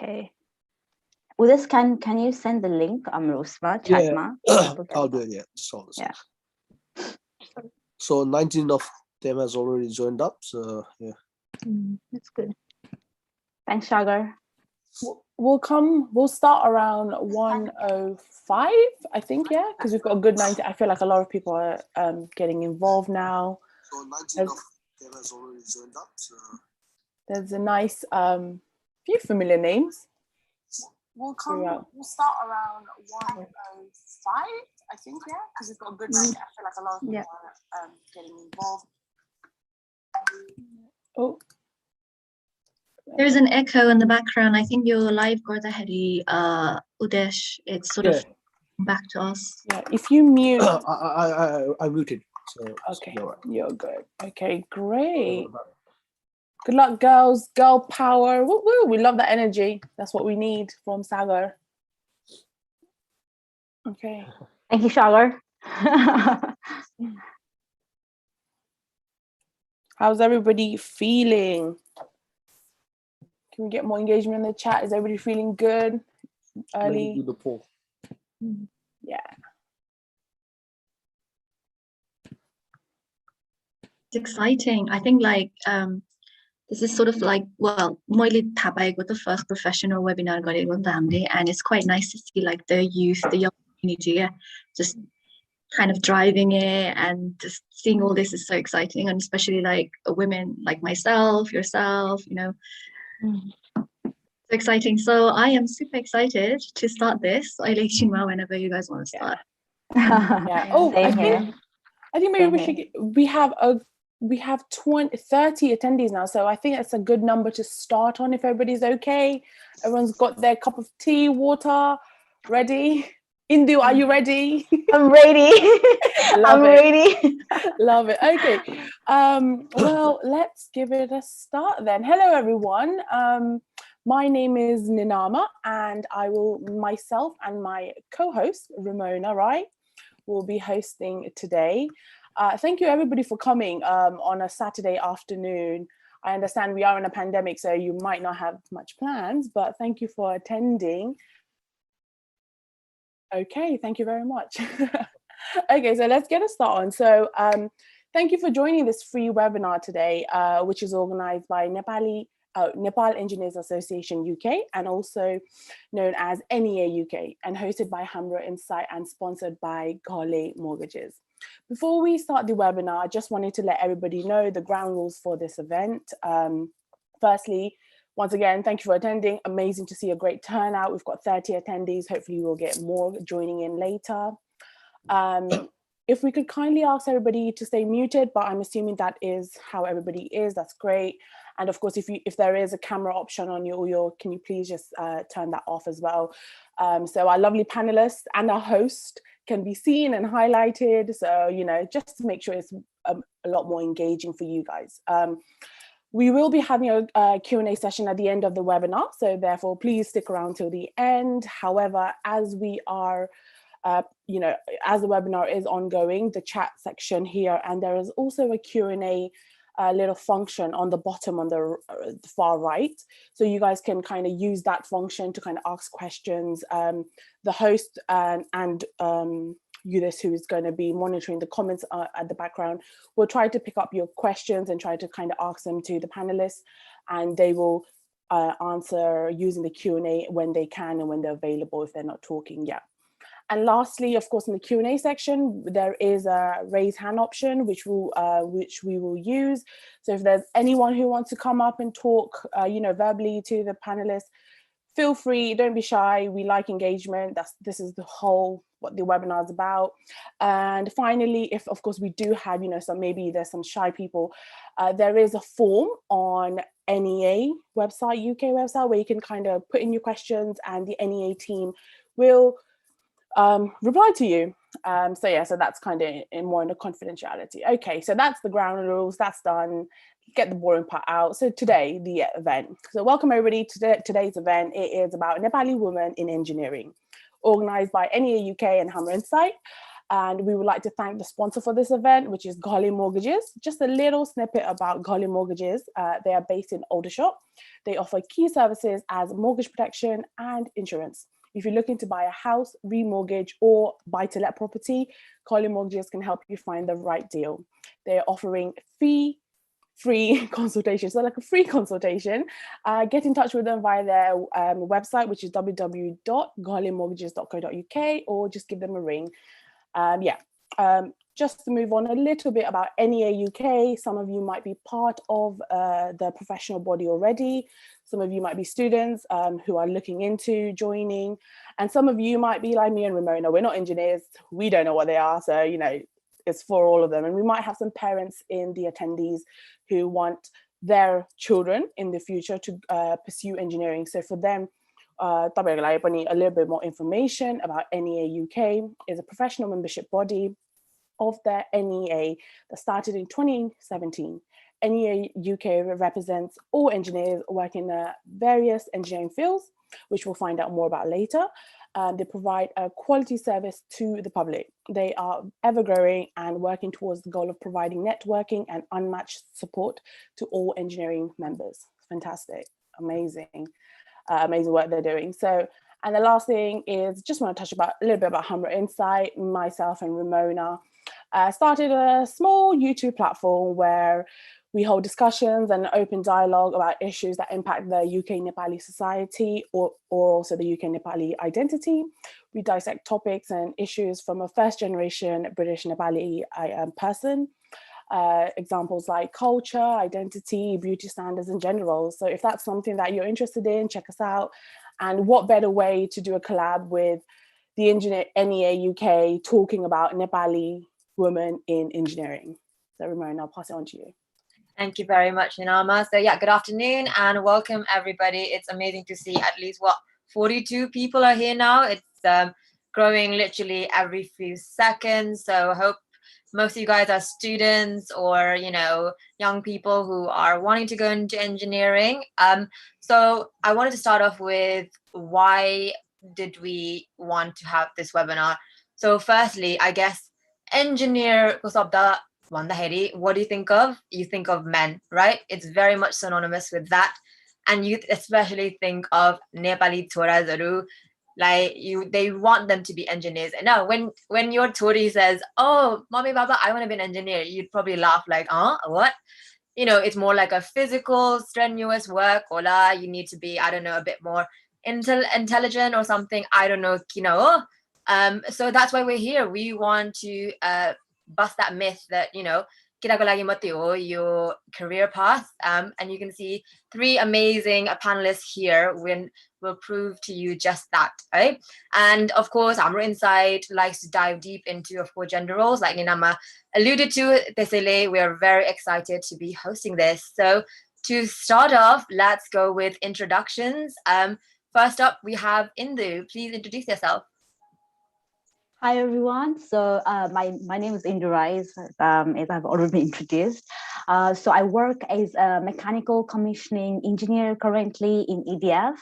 Okay. Udis, can you send the link, Rosma, Chatma? Yeah, I'll do it, yeah. Yeah. So 19 of them has already joined up, so yeah. That's good. Thanks, Sagar. We'll start around 1:05, I think, yeah, because we've got a good 90. I feel like a lot of people are getting involved now. So 19 of them has already joined up, so there's a nice few familiar names. We'll start around 1:05, I think, yeah, because we've got a good 90. I feel like a lot of people are getting involved. Oh. There's an echo in the background. I think your live got ahead, Udesh. It's sort of back to us. Yeah, if you mute. I muted. So okay, you're good. Okay, great. Good luck, girls. Girl power. Woo-woo. We love that energy. That's what we need from Sagar. Okay. Thank you, Sagar. How's everybody feeling? Can we get more engagement in the chat? Is everybody feeling good? Early. Do the poll. Yeah. It's exciting. I think like this is sort of like, well, Moili Tabai got the first professional webinar got it on Damde, and it's quite nice to see like the youth, the young community, just kind of driving it, and just seeing all this is so exciting, and especially like women like myself, yourself, you know. So exciting. So I am super excited to start this. I'll let you know whenever you guys want to start. Yeah. Oh, I think maybe we have 30 attendees now, so I think that's a good number to start on if everybody's okay. Everyone's got their cup of tea, water ready. Indu, are you ready? I'm ready. Ready. Love it. Okay. Well, let's give it a start then. Hello, everyone. My name is Ninama, and myself and my co-host, Ramona, right, will be hosting today. Thank you, everybody, for coming on a Saturday afternoon. I understand we are in a pandemic, so you might not have much plans, but thank you for attending. Okay, thank you very much. Okay, so let's get a start on. So thank you for joining this free webinar today, which is organized by Nepal Engineers Association UK, and also known as nea-uk, and hosted by Hamra Insight and sponsored by Gale Mortgages. Before we start the webinar, I just wanted to let everybody know the ground rules for this event. Firstly, once again, thank you for attending. Amazing to see a great turnout. We've got 30 attendees. Hopefully we'll get more joining in later. If we could kindly ask everybody to stay muted, but I'm assuming that is how everybody is. That's great. And of course, if there is a camera option on your, can you please just turn that off as well? So our lovely panelists and our host can be seen and highlighted. So, you know, just to make sure it's a lot more engaging for you guys. We will be having a Q&A session at the end of the webinar. So therefore, please stick around till the end. However, as we are, you know, as the webinar is ongoing, the chat section here, and there is also a Q&A little function on the bottom on the far right. So you guys can kind of use that function to kind of ask questions. The host and Udis, who is going to be monitoring the comments at the background, will try to pick up your questions and try to kind of ask them to the panelists, and they will answer using the Q&A when they can and when they're available if they're not talking yet. And lastly, of course, in the Q&A section, there is a raise hand option, which we will use. So if there's anyone who wants to come up and talk, you know, verbally to the panelists, feel free, don't be shy. We like engagement. This is the whole, what the webinar is about. And finally, if of course we do have, you know, maybe there's some shy people, there is a form on NEA website, UK website, where you can kind of put in your questions and the NEA team will reply to you. So yeah, so that's kind of more in the confidentiality. Okay, so that's the ground rules, that's done. Get the boring part out. So today, the event. So welcome everybody to today's event. It is about Nepali women in engineering, organized by NEA UK and Hamra Insight. And we would like to thank the sponsor for this event, which is Ghali Mortgages. Just a little snippet about Ghali Mortgages. They are based in Aldershot. They offer key services as mortgage protection and insurance. If you're looking to buy a house, remortgage, or buy to let property, Ghali Mortgages can help you find the right deal. They're offering free consultation. So like a free consultation, get in touch with them via their website, which is www.ghalimortgages.co.uk, or just give them a ring. Just to move on a little bit about nea-uk, some of you might be part of the professional body already. Some of you might be students who are looking into joining. And some of you might be like me and Ramona, we're not engineers, we don't know what they are. So, you know, it's for all of them. And we might have some parents in the attendees who want their children in the future to pursue engineering. So for them, a little bit more information about nea-uk is a professional membership body of the NEA that started in 2017. nea-uk represents all engineers working in various engineering fields, which we'll find out more about later. They provide a quality service to the public. They are ever growing and working towards the goal of providing networking and unmatched support to all engineering members. Fantastic, amazing, amazing work they're doing. So, and the last thing is just want to touch about a little bit about Humra Insight. Myself and Ramona started a small YouTube platform where we hold discussions and open dialogue about issues that impact the UK Nepali society or also the UK Nepali identity. We dissect topics and issues from a first generation British Nepali person. Examples like culture, identity, beauty standards in general. So if that's something that you're interested in, check us out. And what better way to do a collab with the NEA UK talking about Nepali women in engineering. So Ramona, I'll pass it on to you. Thank you very much, Ninama. So yeah, good afternoon and welcome everybody. It's amazing to see at least 42 people are here now. It's growing literally every few seconds. So I hope most of you guys are students or, you know, young people who are wanting to go into engineering. So I wanted to start off with why did we want to have this webinar? So firstly, I guess engineer what do you think of? You think of men, right? It's very much synonymous with that. And you especially think of Nepali Thorazaru, like they want them to be engineers. And now when your Tori says, oh, mommy, baba, I want to be an engineer, you'd probably laugh like, what? You know, it's more like a physical, strenuous work. Ola, you need to be, I don't know, a bit more intelligent or something. I don't know, so that's why we're here. We want to bust that myth that, you know, your career path. And you can see 3 amazing panelists here will prove to you just that, right? And of course, Humra Insight likes to dive deep into, of course, gender roles, like Ninama alluded to. We are very excited to be hosting this. So to start off, let's go with introductions. First up, we have Indu. Please introduce yourself. Hi everyone. So my name is Indu Rais, as I've already been introduced. So I work as a mechanical commissioning engineer currently in EDF.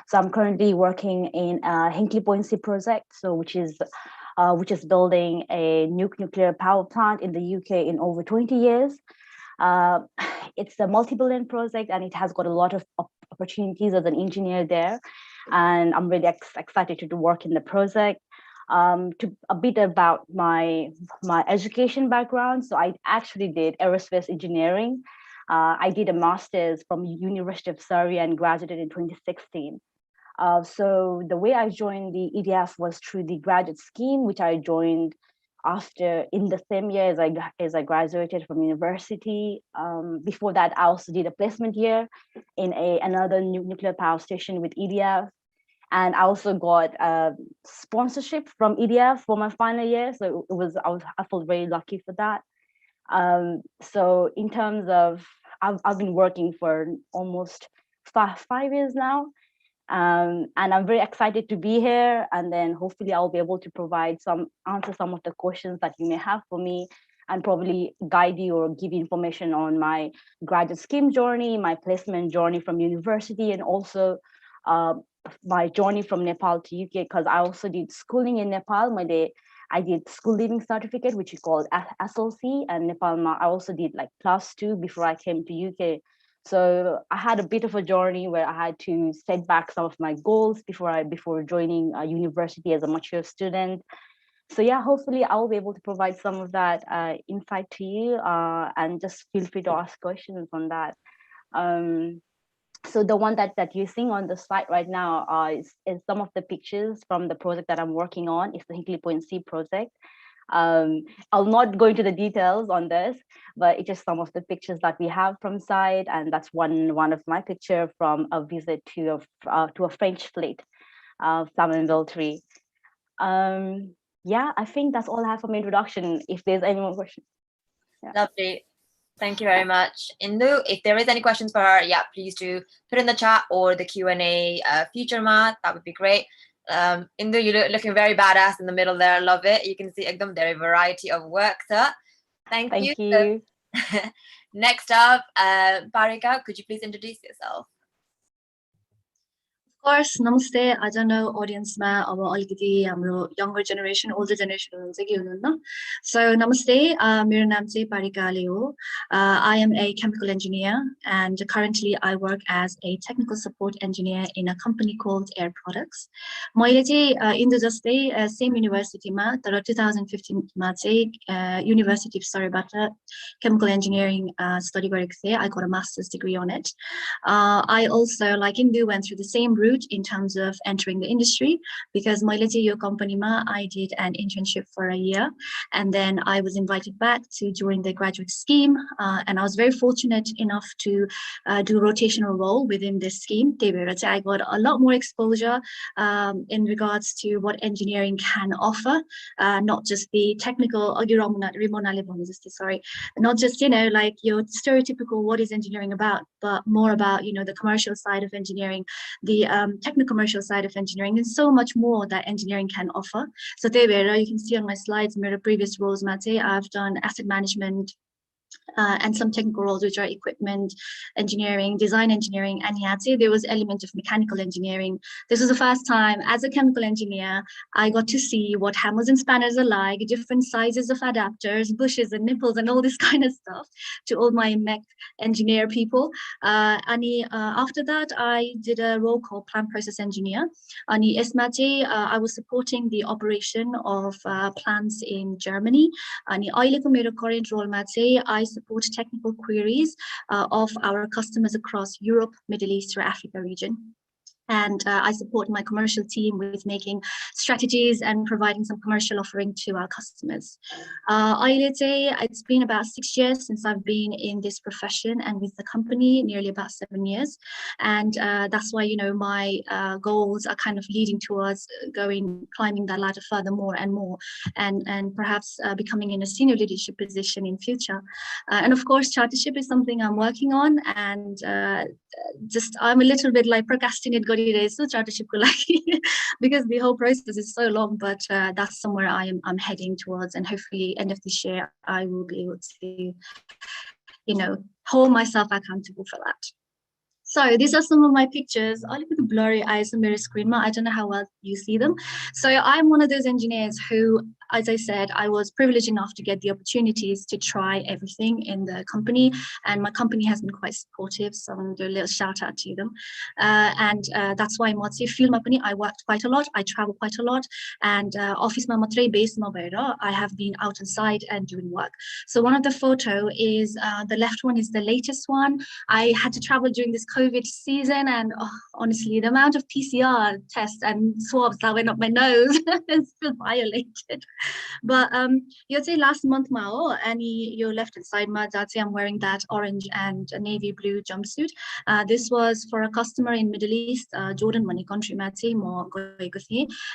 So I'm currently working in a Hinkley Point C project, so which is building a nuclear power plant in the UK in over 20 years. It's a multi-billion project and it has got a lot of opportunities as an engineer there. And I'm really excited to work in the project. To a bit about my education background. So I actually did aerospace engineering. I did a master's from University of Surrey and graduated in 2016. So the way I joined the EDF was through the graduate scheme, which I joined after in the same year as I graduated from university. Before that, I also did a placement year in another nuclear power station with EDF. And I also got a sponsorship from EDF for my final year. So I felt very lucky for that. So in terms of, I've been working for almost five years now. And I'm very excited to be here. And then hopefully I'll be able to answer some of the questions that you may have for me and probably guide you or give you information on my graduate scheme journey, my placement journey from university, and also my journey from Nepal to UK, because I also did schooling in Nepal. I did school leaving certificate, which we called SLC, and Nepal. I also did like +2 before I came to UK. So I had a bit of a journey where I had to set back some of my goals before joining a university as a mature student. So yeah, hopefully I'll be able to provide some of that insight to you, and just feel free to ask questions on that. So the one that you're seeing on the slide right now is some of the pictures from the project that I'm working on. It's the Hinkley Point C project. I'll not go into the details on this, but it's just some of the pictures that we have from site, and that's one of my picture from a visit to a French fleet, Flamanville 3. Yeah, I think that's all I have for my introduction. If there's any more questions. Yeah. Lovely. Thank you very much. Indu, if there is any questions for her, yeah, please do put in the chat or the Q&A feature, Matt. That would be great. Indu, you're looking very badass in the middle there. Love it. You can see there are a variety of work, sir. Thank you. You. Next up, Parika, could you please introduce yourself? Of course, namaste. I don't know audience ma aba alikiti hamro younger generation, older generation hununcha ke hununna. So namaste. Mero naam chai Parika le ho. I am a chemical engineer, and currently I work as a technical support engineer in a company called Air Products. मैले चाहिँ in the jastै same university ma tara 2015 ma चाहिँ University of Surreyबाट chemical engineering study गरेको थिए. I got a master's degree on it. I also, like Indu, went through the same route in terms of entering the industry, because मैले चाहिँ यो companyमा I did an internship for a year, and then I was invited back to join the graduate scheme, and I was very fortunate enough to do rotational role within this scheme. त्यही भएर चाहिँ I got a lot more exposure in regards to what engineering can offer, not just the technical, sorry, not just, you know, like your stereotypical what is engineering about, but more about, you know, the commercial side of engineering, the techno-commercial side of engineering, and so much more that engineering can offer. So there, you can see on my slides, my previous roles, Mate, I've done asset management, and some technical roles, which are equipment engineering, design engineering, and there was element of mechanical engineering. This was the first time as a chemical engineer I got to see what hammers and spanners are like, different sizes of adapters, bushes and nipples and all this kind of stuff to all my mech engineer people. After that I did a role called plant process engineer. I was supporting the operation of plants in Germany. अहिलेको मेरो current role I support technical queries of our customers across Europe, Middle East, or Africa region. And I support my commercial team with making strategies and providing some commercial offering to our customers. It's been about 6 years since I've been in this profession and with the company, nearly about 7 years. And that's why, you know, my goals are kind of leading towards climbing that ladder further more and more, and perhaps becoming in a senior leadership position in future. And of course, chartership is something I'm working on, and I'm a little bit like procrastinate chartership because the whole process is so long, but that's somewhere I'm heading towards, and hopefully end of this year I will be able to, you know, hold myself accountable for that. So these are some of my pictures. I'll look at the blurry eyes on my screen. I don't know how well you see them. So I'm one of those engineers who, as I said, I was privileged enough to get the opportunities to try everything in the company, and my company has been quite supportive, so I'm going to do a little shout out to them. That's why I worked quite a lot, I travel quite a lot, and office ma matrai base nabhaera I have been out on site and doing work. So one of the photo is the left one is the latest one. I had to travel during this COVID season, and honestly, the amount of PCR tests and swabs that went up my nose is still violated. But you'll say last month and your left side I'm wearing that orange and navy blue jumpsuit. This was for a customer in Middle East, Jordan money country,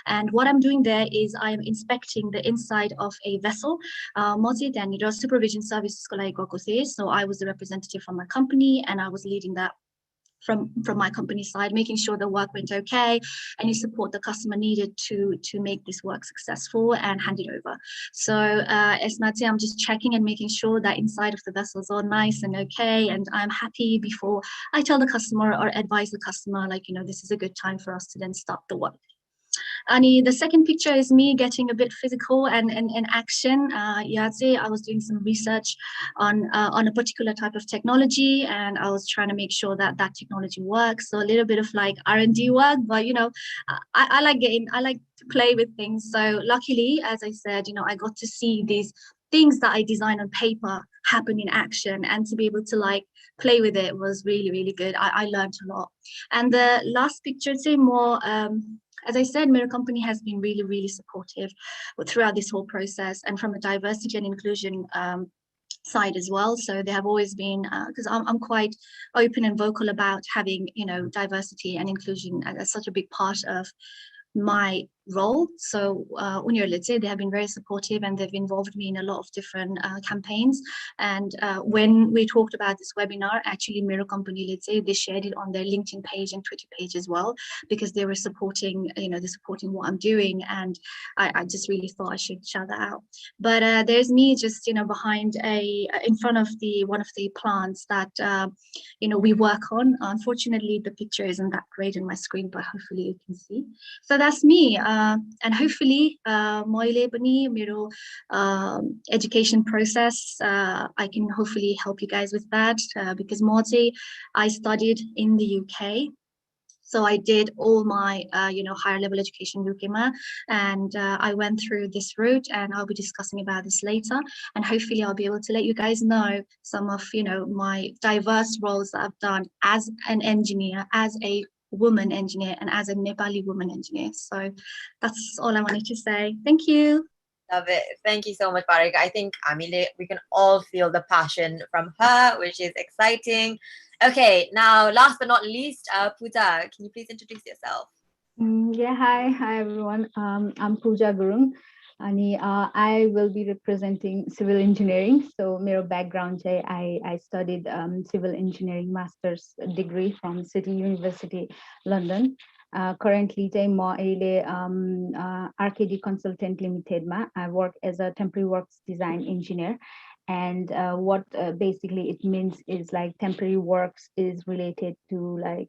and what I'm doing there is I'm inspecting the inside of a vessel. Supervision services, so I was the representative from my company, and I was leading that from my company side, making sure the work went okay, any support the customer needed to make this work successful and hand it over. So Esmati, I'm just checking and making sure that inside of the vessels are nice and okay, and I'm happy before I tell the customer or advise the customer, like, you know, this is a good time for us to then start the work. And the second picture is me getting a bit physical and in action. I was doing some research on a particular type of technology, and I was trying to make sure that that technology works. So a little bit of like R&D work, but I like to play with things. So luckily, as I said, I got to see these things that I designed on paper happen in action, and to be able to like play with it was really, really good. I learned a lot. And the last picture, say more, as I said, Mirror Company has been really, really supportive throughout this whole process, and from a diversity and inclusion side as well. So they have always been, because I'm quite open and vocal about having, diversity and inclusion as such a big part of my role. So let's say they have been very supportive, and they've involved me in a lot of different campaigns. And when we talked about this webinar, actually Mirror Company, let's say, they shared it on their LinkedIn page and Twitter page as well, because they were supporting, they're supporting what I'm doing. And I just really thought I should shout that out. But there's me just, behind in front of one of the plants that, we work on. Unfortunately, the picture isn't that great on my screen, but hopefully you can see. So that's me. And hopefully, मैले पनि मेरो education process, I can hopefully help you guys with that, because I studied in the UK. So I did all my, higher level education in UK, and I went through this route, and I'll be discussing about this later. And hopefully I'll be able to let you guys know some of, my diverse roles that I've done as an engineer, as a woman engineer, and as a Nepali woman engineer. So that's all I wanted to say. Thank you. Love it. Thank you so much, Parika. I think we can all feel the passion from her, which is exciting. Okay, now last but not least, Pooja, can you please introduce yourself? Hi everyone. I'm Pooja Gurung. And I will be representing civil engineering. So my background, I studied civil engineering master's degree from City University, London. Currently, RKD Consultant Limited, I work as a temporary works design engineer. And what basically it means is like temporary works is related to like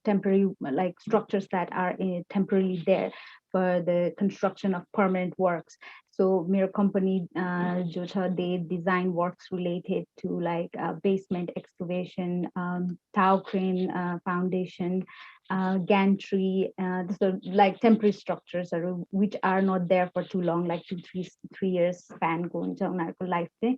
temporary like structures that are temporarily there for the construction of permanent works. So Mirror Company, they design works related to like basement excavation, tower crane foundation, gantry, so like temporary structures which are not there for too long, like 3 years span going to life day.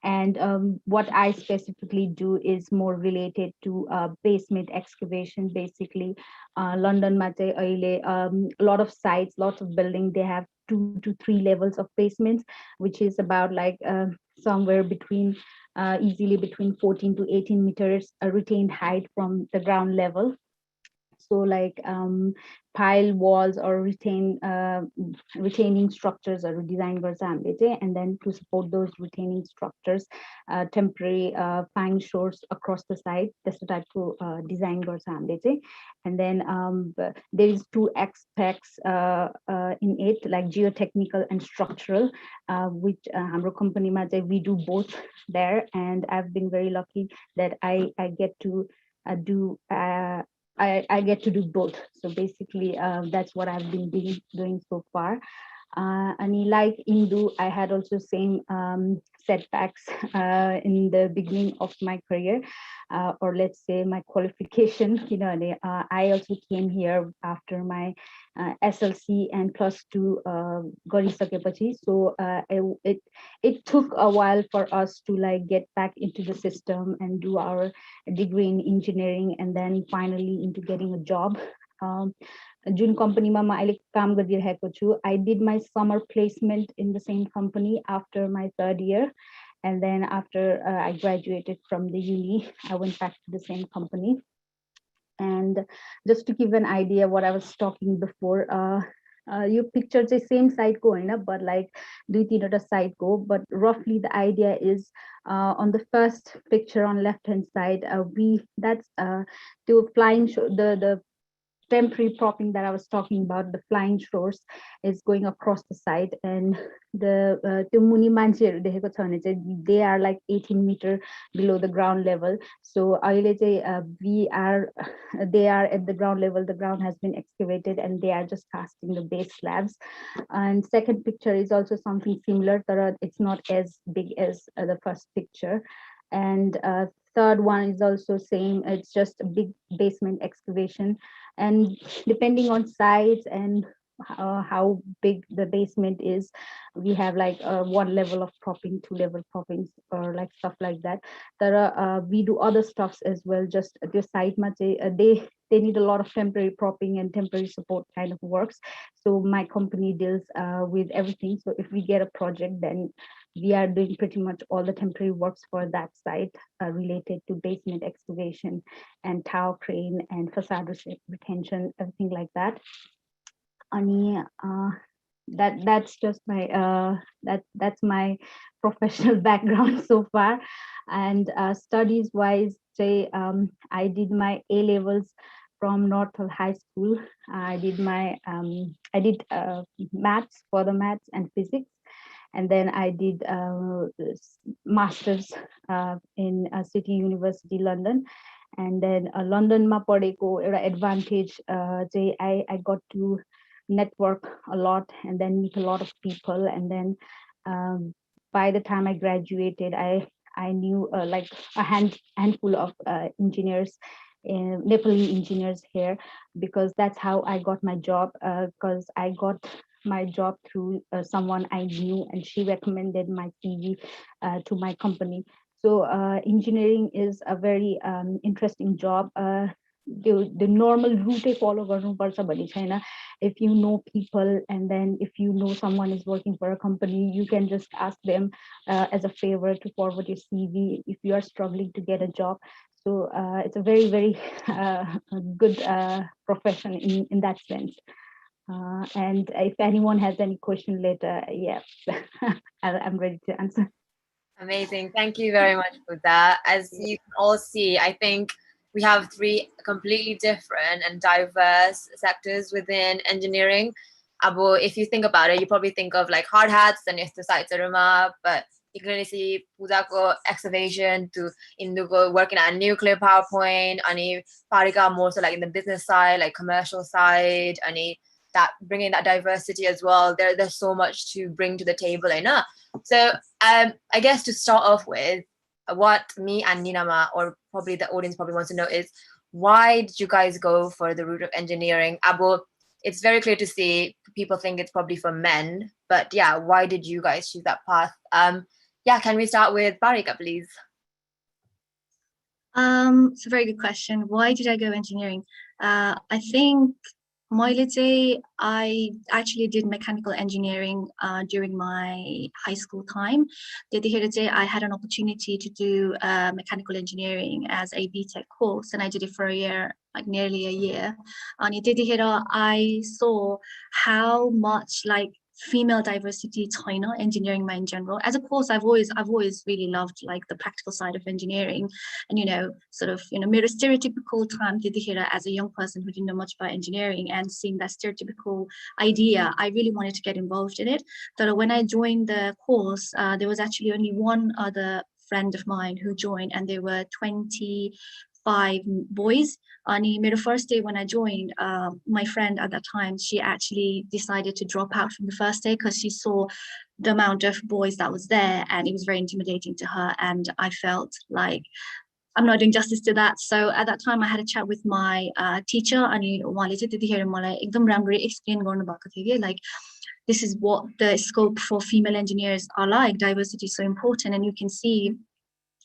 And what I specifically do is more related to basement excavation. Basically, London Mate, a lot of sites, lots of buildings, they have 2 to 3 levels of basements, which is about like somewhere between easily between 14 to 18 meters retained height from the ground level. So like pile walls or retaining structures are designed for Zambia, and then to support those retaining structures, temporary fang shores across the site. That's the type of design for Zambia. And then there is 2 aspects in it, like geotechnical and structural, which our company we do both there. And I've been very lucky that I get to do. I get to do both. So basically, that's what I've been doing so far. And like Indu, I had also same setbacks in the beginning of my career, or let's say my qualification. I also came here after my SLC and +2 गरिसकेपछि. So it took a while for us to like get back into the system and do our degree in engineering, and then finally into getting a job. June company ma अहिले काम गरिरहेको छु. I did my summer placement in the same company after my 3rd year, and then after I graduated from the uni, I went back to the same company. And just to give an idea what I was talking before, your picture the same site go but like do the site go, but roughly the idea is on the first picture on left hand side, that's the flying the temporary propping that I was talking about, the flying shores, is going across the site, and the muni mancheहरू देखेको छ भने चाहिँ they are like 18 meter below the ground level. So अहिले चाहिँ they are at the ground level. The ground has been excavated, and they are just casting the base slabs. And second picture is also something similar, but it's not as big as the first picture. And third one is also same. It's just a big basement excavation, and depending on size and how big the basement is, we have like one level of propping, two level proppings, or like stuff like that. We do other stuffs as well. Just the site they need a lot of temporary propping and temporary support kind of works. So my company deals with everything. So if we get a project, then we are doing pretty much all the temporary works for that site related to basement excavation and tower crane and facade retention, everything like that. That's just my that's my professional background so far. And studies wise, I did my A levels from Northall High School. I did my maths, for the maths and physics, and then I did masters in City University London. And then London ma padeko एउटा advantage I got to network a lot and then meet a lot of people. And then by the time I graduated, I knew like a handful of engineers, Nepali engineers here, because that's how I got my job, because I got my job through someone I knew, and she recommended my CV to my company. So engineering is a very interesting job. The normal route follow गर्नुपर्छ भन्ने छैन. If you know people, and then if you know someone is working for a company, you can just ask them as a favor to forward your CV if you are struggling to get a job. So it's a very, very good profession in that sense. And if anyone has any question later, yeah, I'm ready to answer. Amazing. Thank you very much for that. As you can all see, I think we have three completely different and diverse sectors within engineering. Abu, if you think about it, you probably think of like hard hats and if the sites are but you can really see Pujako excavation to Indugo working at a nuclear power plant, and Parika more so like in the business side, like commercial side, and that bringing that diversity as well. There's so much to bring to the table, So I guess to start off with, what me and Ninama, or probably the audience probably wants to know, is why did you guys go for the route of engineering? Abu, it's very clear to see people think it's probably for men, but yeah, why did you guys choose that path? Yeah, can we start with Parika, please? It's a very good question. Why did I go engineering? I think I actually did mechanical engineering during my high school time. I had an opportunity to do mechanical engineering as a BTech course, and I did it for a year, like nearly a year. And I saw how much like female diversity China engineering in general. As a course, I've always really loved like the practical side of engineering, and sort of mere stereotypical time as a young person who didn't know much about engineering, and seeing that stereotypical idea, I really wanted to get involved in it. So when I joined the course, there was actually only one other friend of mine who joined, and there were 25 boys. On the first day when I joined, my friend at that time, she actually decided to drop out from the first day because she saw the amount of boys that was there, and it was very intimidating to her, and I felt like I'm not doing justice to that. So at that time I had a chat with my teacher, and like this is what the scope for female engineers are like. Diversity is so important, and you can see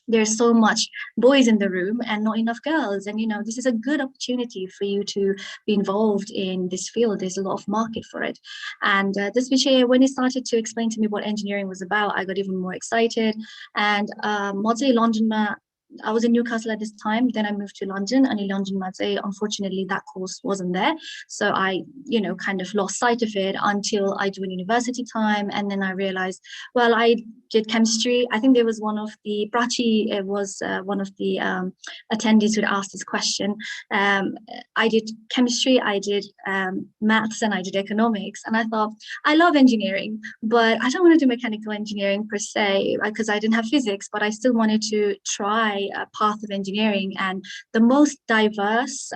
there's so much boys in the room and not enough girls, and this is a good opportunity for you to be involved in this field. There's a lot of market for it. And this Vijay, when he started to explain to me what engineering was about, I got even more excited. And London I was in Newcastle at this time. Then I moved to London, and in London, unfortunately, that course wasn't there. So I, kind of lost sight of it until I joined university time. And then I realized, well, I did chemistry. I think there was one of the, Prachi was one of the attendees who asked this question. I did chemistry, I did maths, and I did economics. And I thought, I love engineering, but I don't want to do mechanical engineering per se, because I didn't have physics, but I still wanted to try a path of engineering. And the most diverse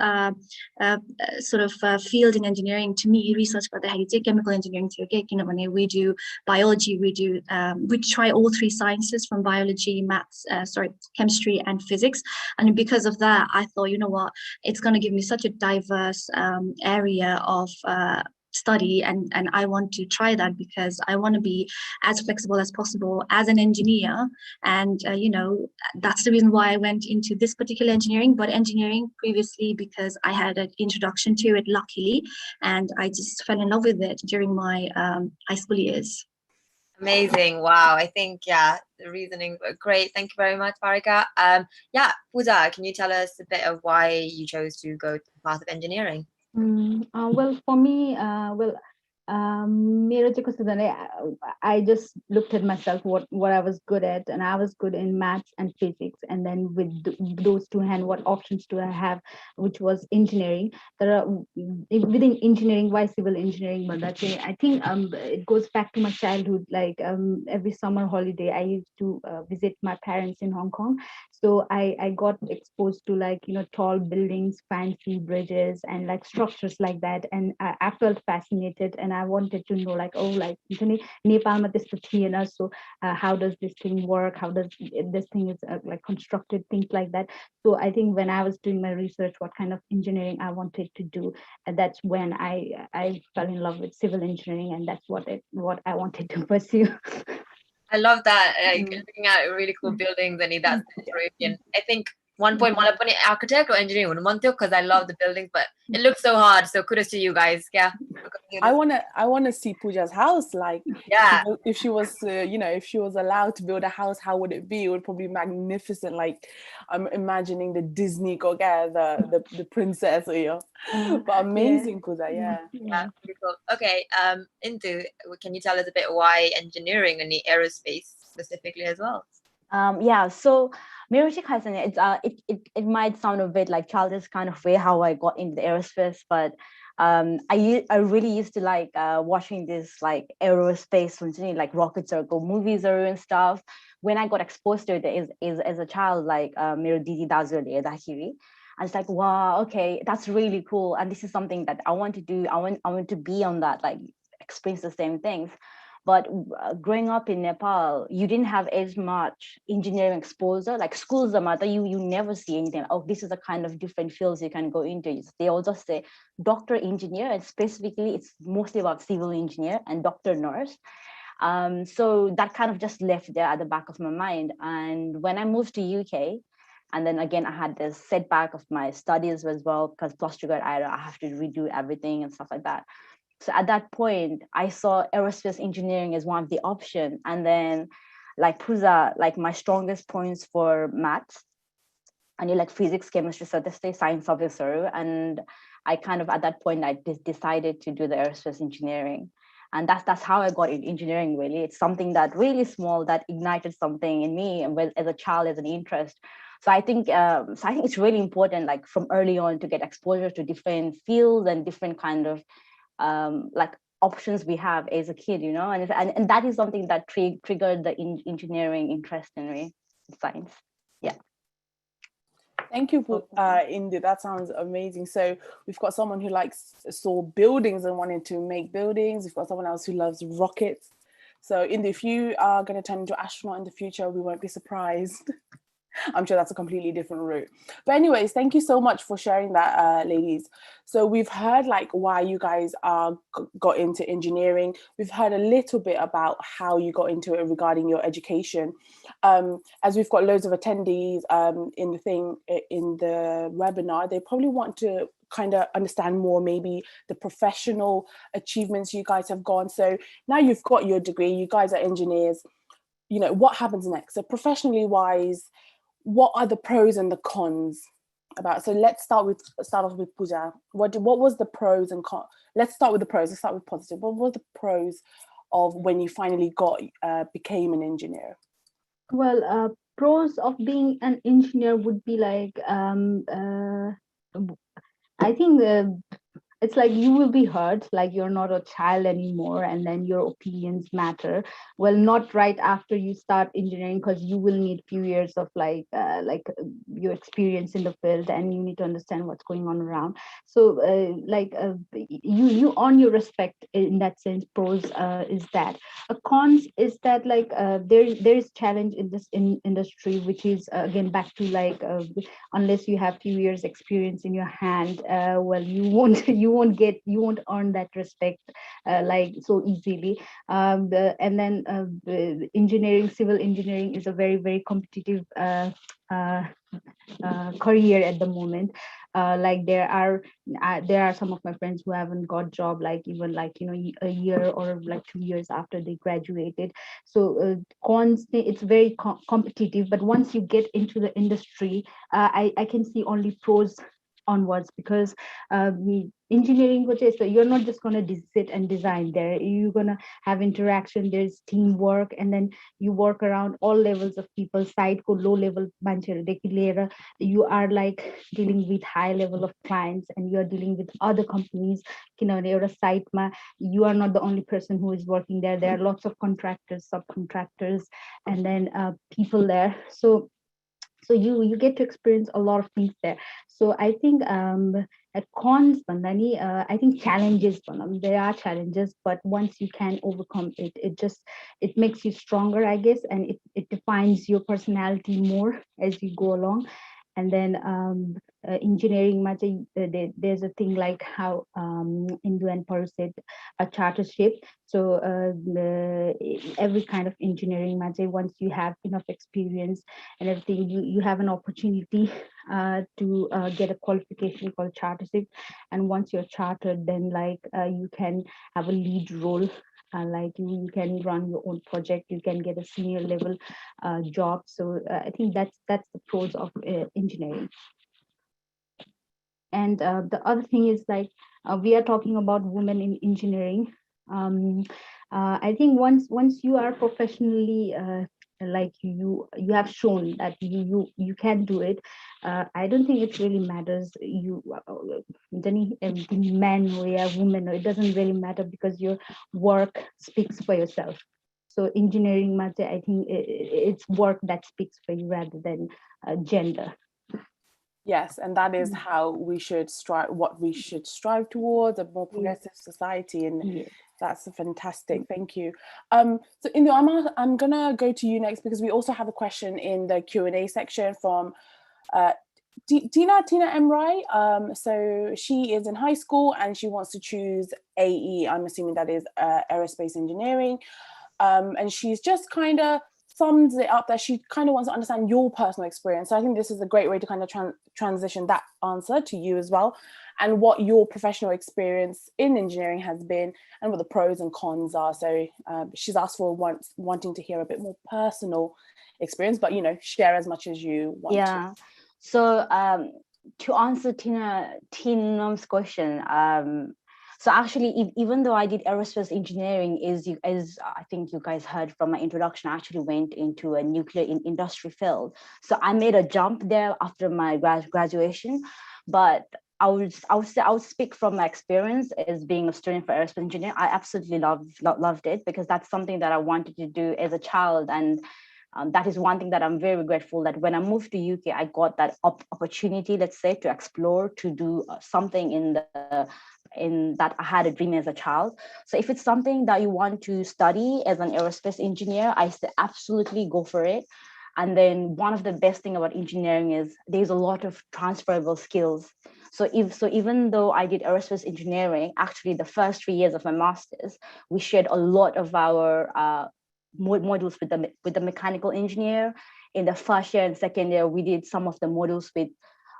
field in engineering to me, research by the chemical engineering we do biology, we try all three sciences, from biology, chemistry and physics. And because of that, I thought, you know what, it's going to give me such a diverse area of study, and I want to try that, because I want to be as flexible as possible as an engineer. And that's the reason why I went into this particular engineering, but engineering previously, because I had an introduction to it, luckily, and I just fell in love with it during my high school years. Amazing. Wow. I think, the reasoning were great. Thank you very much, Parika. Pooja, can you tell us a bit of why you chose to go to the path of engineering? Well, for me, I just looked at myself, what I was good at, and I was good in maths and physics. And then with those two hands, what options do I have, which was engineering. There are within engineering, why civil engineering? But that's it. I think it goes back to my childhood. Like every summer holiday, I used to visit my parents in Hong Kong. So I got exposed to tall buildings, fancy bridges, and structures like that. And I felt fascinated, and I wanted to know Nepal so how does this thing work? How does this thing is constructed, things like that. So I think when I was doing my research, what kind of engineering I wanted to do, and that's when I fell in love with civil engineering, and that's what I wanted to pursue. I love that. Looking at really cool buildings, and that's inspiration. I think one point, one upon architect or engineering, because I love the buildings, but it looks so hard. So kudos to you guys. Yeah. I wanna see Pooja's house. Like, if she was, if she was allowed to build a house, how would it be? It would probably be magnificent. Like, I'm imagining the Disney the princess, but amazing, Pooja. Yeah. Pretty cool. Okay. Indu, can you tell us a bit why engineering and the aerospace specifically as well? So Miroshik Hassan, it might sound a bit like childish kind of way how I got into the aerospace, but I really used to like watching this aerospace, like Rocket Circle movies and stuff. When I got exposed to it as a child, Mero Didi Dazule Dahiri, I was like, wow, okay, that's really cool, and this is something that I want to do. I want to be on that, experience the same things. But growing up in Nepal, you didn't have as much engineering exposure. Like schools, you never see anything. Oh, this is the kind of different fields you can go into. They all just say doctor, engineer, and specifically, it's mostly about civil engineer and doctor, nurse. So that kind of just left there at the back of my mind. And when I moved to UK, and then again, I had this setback of my studies as well, because plus two got I have to redo everything and stuff like that. So at that point, I saw aerospace engineering as one of the options. And then Pooja, my strongest points for maths, and physics, chemistry, statistics, science officer. And I kind of, at that point, I decided to do the aerospace engineering. And that's how I got in engineering, really. It's something that really small that ignited something in me and as a child, as an interest. So I think it's really important, from early on, to get exposure to different fields and different kind of options we have as a kid, and that is something that triggered the engineering interest in me, science. Yeah. Thank you, Indu. That sounds amazing. So we've got someone who saw buildings and wanted to make buildings. We've got someone else who loves rockets. So Indu, if you are going to turn into an astronaut in the future, we won't be surprised. I'm sure that's a completely different route. But anyways, thank you so much for sharing that, ladies. So we've heard why you guys got into engineering. We've heard a little bit about how you got into it regarding your education. As we've got loads of attendees in the webinar, they probably want to kind of understand more, maybe the professional achievements you guys have gone. So now you've got your degree, you guys are engineers, what happens next? So professionally wise, what are the pros and the cons about? So let's start off with Pooja. What was the pros and cons? Let's start with the pros. Let's start with positive. What were the pros of when you finally became an engineer? Well, pros of being an engineer would be like, I think it's like you will be heard, like you're not a child anymore, and then your opinions matter. Well, not right after you start engineering, because you will need few years of your experience in the field, and you need to understand what's going on around. So you earn your respect in that sense. Pros is that. A cons is that there is challenge in this industry, which is again back to unless you have few years experience in your hand, well, you won't earn that respect like so easily. The civil engineering is a very, very competitive uh, career at the moment. There are some of my friends who haven't got job even a year or like 2 years after they graduated. So it's very competitive, but once you get into the industry, I can see only pros onwards, because engineering, which is, so you're not just going to sit and design there. You're going to have interaction, there's teamwork, and then you work around all levels of people. Site ko low level you are like dealing with high level of clients, and you're dealing with other companies. Site you are not the only person who is working there. There are lots of contractors, subcontractors, and then people there. So you get to experience a lot of things there. So I think at cons bandani, I think challenges, there are challenges, but once you can overcome it, it makes you stronger, I guess, and it defines your personality more as you go along. And then engineering, there's a thing like how Indu and Paru said, a chartership. So every kind of engineering, once you have enough experience and everything, you have an opportunity to get a qualification called chartership. And once you're chartered, then you can have a lead role. You can run your own project, you can get a senior level job. So I think that's the pros of engineering. And the other thing is we are talking about women in engineering. I think once you are professionally you have shown that you can do it. I don't think it really matters the man or woman, or it doesn't really matter, because your work speaks for yourself. So engineering, I think it's work that speaks for you rather than gender. Yes, and that is how we should strive, what we should strive towards, a more progressive society. And that's fantastic. Thank you. So Indu, I'm gonna go to you next, because we also have a question in the Q&A section from Tina Emrai. So she is in high school and she wants to choose AE. I'm assuming that is aerospace engineering. And she's just kind of sums it up that she kind of wants to understand your personal experience. So I think this is a great way to kind of transition that answer to you as well, and what your professional experience in engineering has been, and what the pros and cons are. So she's asked for wanting to hear a bit more personal experience, but share as much as you want to. So to answer Tina's question, so actually, even though I did aerospace engineering, as I think you guys heard from my introduction, I actually went into a nuclear industry field. So I made a jump there after my graduation, but I would speak from my experience as being a student for aerospace engineering. I absolutely loved it, because that's something that I wanted to do as a child, and that is one thing that I'm very grateful that when I moved to UK, I got that opportunity, let's say, to explore, to do something in that I had a dream as a child. So if it's something that you want to study as an aerospace engineer, I say absolutely go for it. And then one of the best thing about engineering is there's a lot of transferable skills. So even though I did aerospace engineering, actually the first 3 years of my master's, we shared a lot of our modules with the mechanical engineer. In the first year and second year, we did some of the modules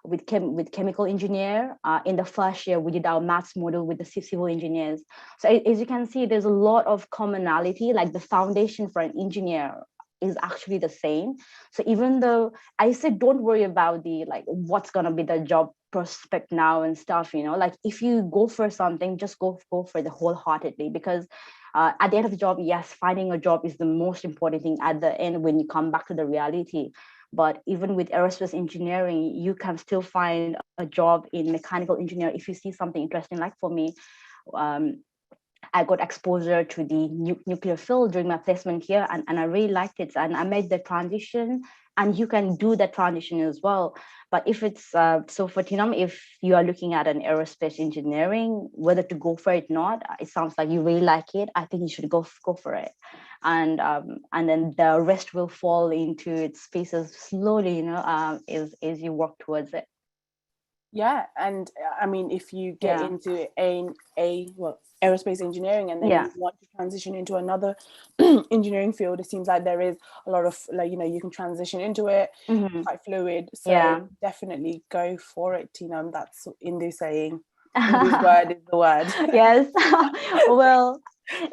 with chemical engineer. In the first year, we did our maths module with the civil engineers. So as you can see, there's a lot of commonality, like the foundation for an engineer is actually the same. So even though I said don't worry about the like what's gonna be the job prospect now and stuff, you know, like if you go for something, just go for it wholeheartedly, because at the end of the job, yes, finding a job is the most important thing at the end when you come back to the reality. But even with aerospace engineering, you can still find a job in mechanical engineering if you see something interesting. Like for me, I got exposure to the nuclear field during my placement here, and I really liked it. And I made the transition, and you can do that transition as well. But if it's, so for Tinam, if you are looking at an aerospace engineering, whether to go for it or not, it sounds like you really like it. I think you should go for it. And then the rest will fall into its spaces slowly, you know, as you work towards it. Yeah, and I mean, if you get into aerospace engineering and then you want to transition into another engineering field, it seems like there is a lot of, like, you know, you can transition into it, quite fluid. So definitely go for it, Tina. That's Indu saying. Indu's word is the word. Yes. Well,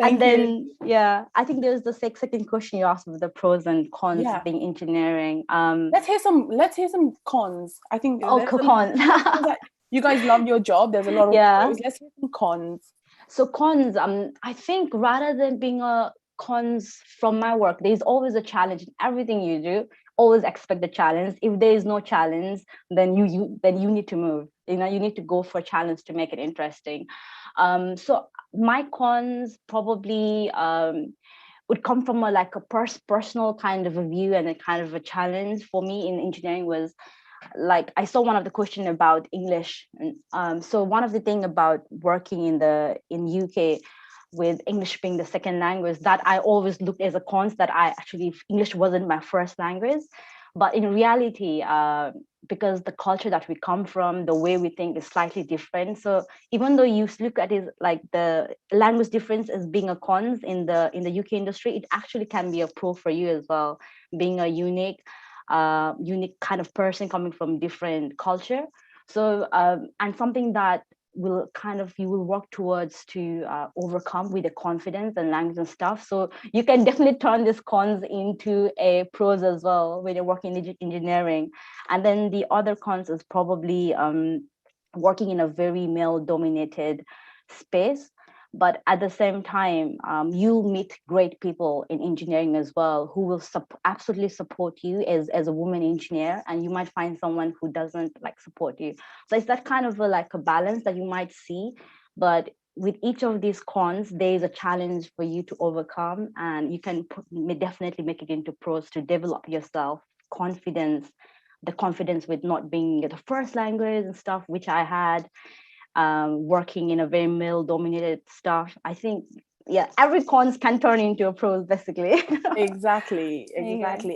Thank then you. I think there's the second question you asked with the pros and cons of being engineering. Let's hear some cons. I think cons. You guys love your job. There's a lot of pros. Let's hear some cons. So cons, I think rather than being a cons from my work, there's always a challenge in everything you do. Always expect the challenge. If there is no challenge, then you need to move. You know, you need to go for a challenge to make it interesting. So my cons probably would come from a personal kind of a view, and a kind of a challenge for me in engineering was, like, I saw one of the question about English. And so one of the thing about working in UK with English being the second language, that I always looked as a cons, that English wasn't my first language. But in reality, because the culture that we come from, the way we think is slightly different. So even though you look at it like the language difference as being a cons in the UK industry, it actually can be a pro for you as well, being a unique kind of person coming from different culture. So and something that you will work towards to overcome with the confidence and language and stuff. So you can definitely turn these cons into a pros as well when you're working in engineering. And then the other cons is probably working in a very male dominated space. But at the same time, you'll meet great people in engineering as well, who will absolutely support you as a woman engineer, and you might find someone who doesn't support you. So it's that kind of a balance that you might see. But with each of these cons, there is a challenge for you to overcome, and you can definitely make it into pros to develop yourself, the confidence with not being the first language and stuff, which I had. Working in a very male-dominated stuff, I think, every cons can turn into a pros, basically. Exactly.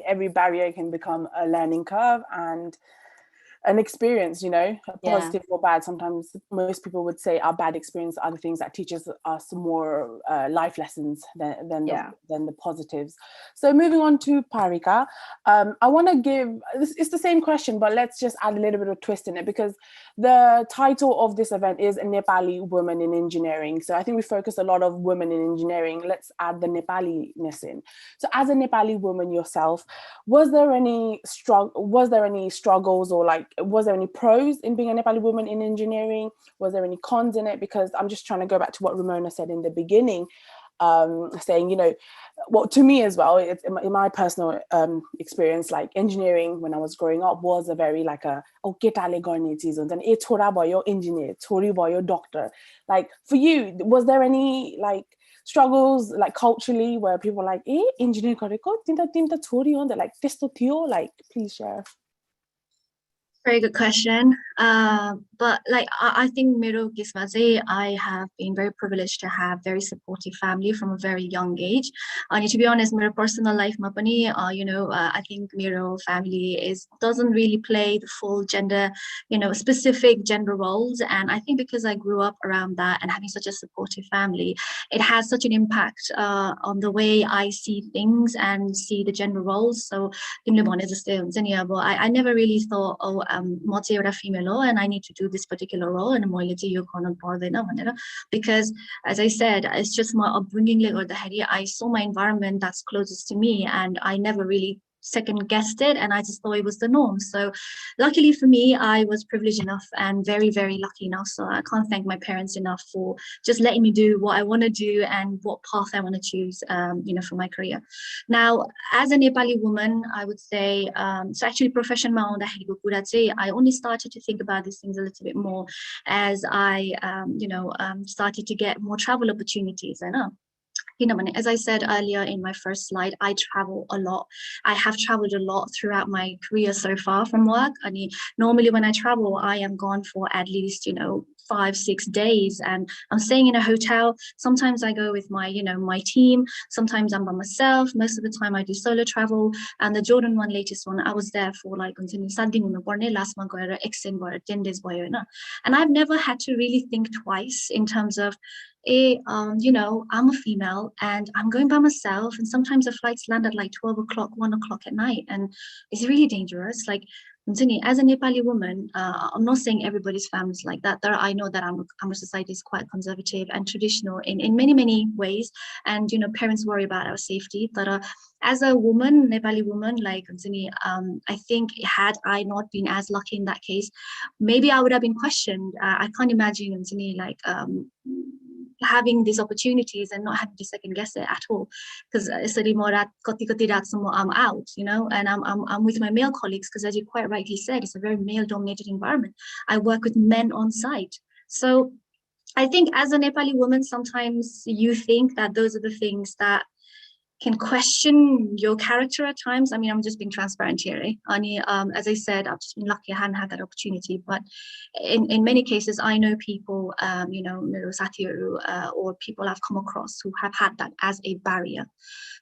Every barrier can become a learning curve and an experience, you know, positive or bad. Sometimes most people would say our bad experience are the things that teaches us more life lessons than the positives. So moving on to Parika, I want to give, it's the same question, but let's just add a little bit of twist in it, because the title of this event is Nepali Women in Engineering. So I think we focus a lot of women in engineering. Let's add the Nepali-ness in. So as a Nepali woman yourself, was there any struggles, or was there any pros in being a Nepali woman in engineering? Was there any cons in it? Because I'm just trying to go back to what Ramona said in the beginning, saying, you know, well, to me as well, it's in my personal experience, like engineering when I was growing up was a very ketale garne chiz huncha ni, chora bhayo engineer, chori bhayo doctor. Like for you, was there any struggles culturally where people were like, engineer gareko tinta chori ho, like testo थियो? Like, please share. Very good question. But I think मेरो केसमा चाहिँ I have been very privileged to have very supportive family from a very young age. And to be honest, मेरो personal life ma पनि I think मेरो family doesn't really play the full gender, specific gender roles. And I think because I grew up around that and having such a supportive family, it has such an impact on the way I see things and see the gender roles. So तिमीले भने जस्तै हुन्छ नि, अब I never really thought, म चाहिँ एउटा female हो and I need to do this particular role and मैले चाहिँ यो गर्न पर्दैन भनेर, because as I said, it's just my upbringing ले गर्दाखेरि I saw my environment that's closest to me and I never really second guessed it, and I just thought it was the norm. So luckily for me, I was privileged enough and very, very lucky enough. So I can't thank my parents enough for just letting me do what I want to do and what path I want to choose, for my career. Now, as a Nepali woman, I would say, so actually profession ma aundakheriको कुरा चाहिँ, I only started to think about these things a little bit more as I, started to get more travel opportunities, as I said earlier in my first slide, I travel a lot. I have traveled a lot throughout my career so far from work. Normally when I travel, I am gone for at least, 5-6 days, and I'm staying in a hotel. Sometimes I go with my, my team. Sometimes I'm by myself. Most of the time I do solo travel. And the Jordan one, latest one, I was there for like last month, extend 10 days. And I've never had to really think twice in terms of, I'm a female and I'm going by myself, and sometimes the flights land at like 12 o'clock, 1 o'clock at night, and it's really dangerous. Like, as a Nepali woman, I'm not saying everybody's family is like that. I know that our society is quite conservative and traditional in many, many ways, and parents worry about our safety. But as a woman, Nepali woman, like I think had I not been as lucky in that case, maybe I would have been questioned. I can't imagine having these opportunities and not having to second guess it at all, because I'm out, and I'm with my male colleagues, because as you quite rightly said, it's a very male dominated environment. I work with men on site. So I think as a Nepali woman, sometimes you think that those are the things that can question your character at times. I mean, I'm just being transparent here. As I said, I've just been lucky I hadn't had that opportunity. But in many cases, I know people, or people I've come across who have had that as a barrier.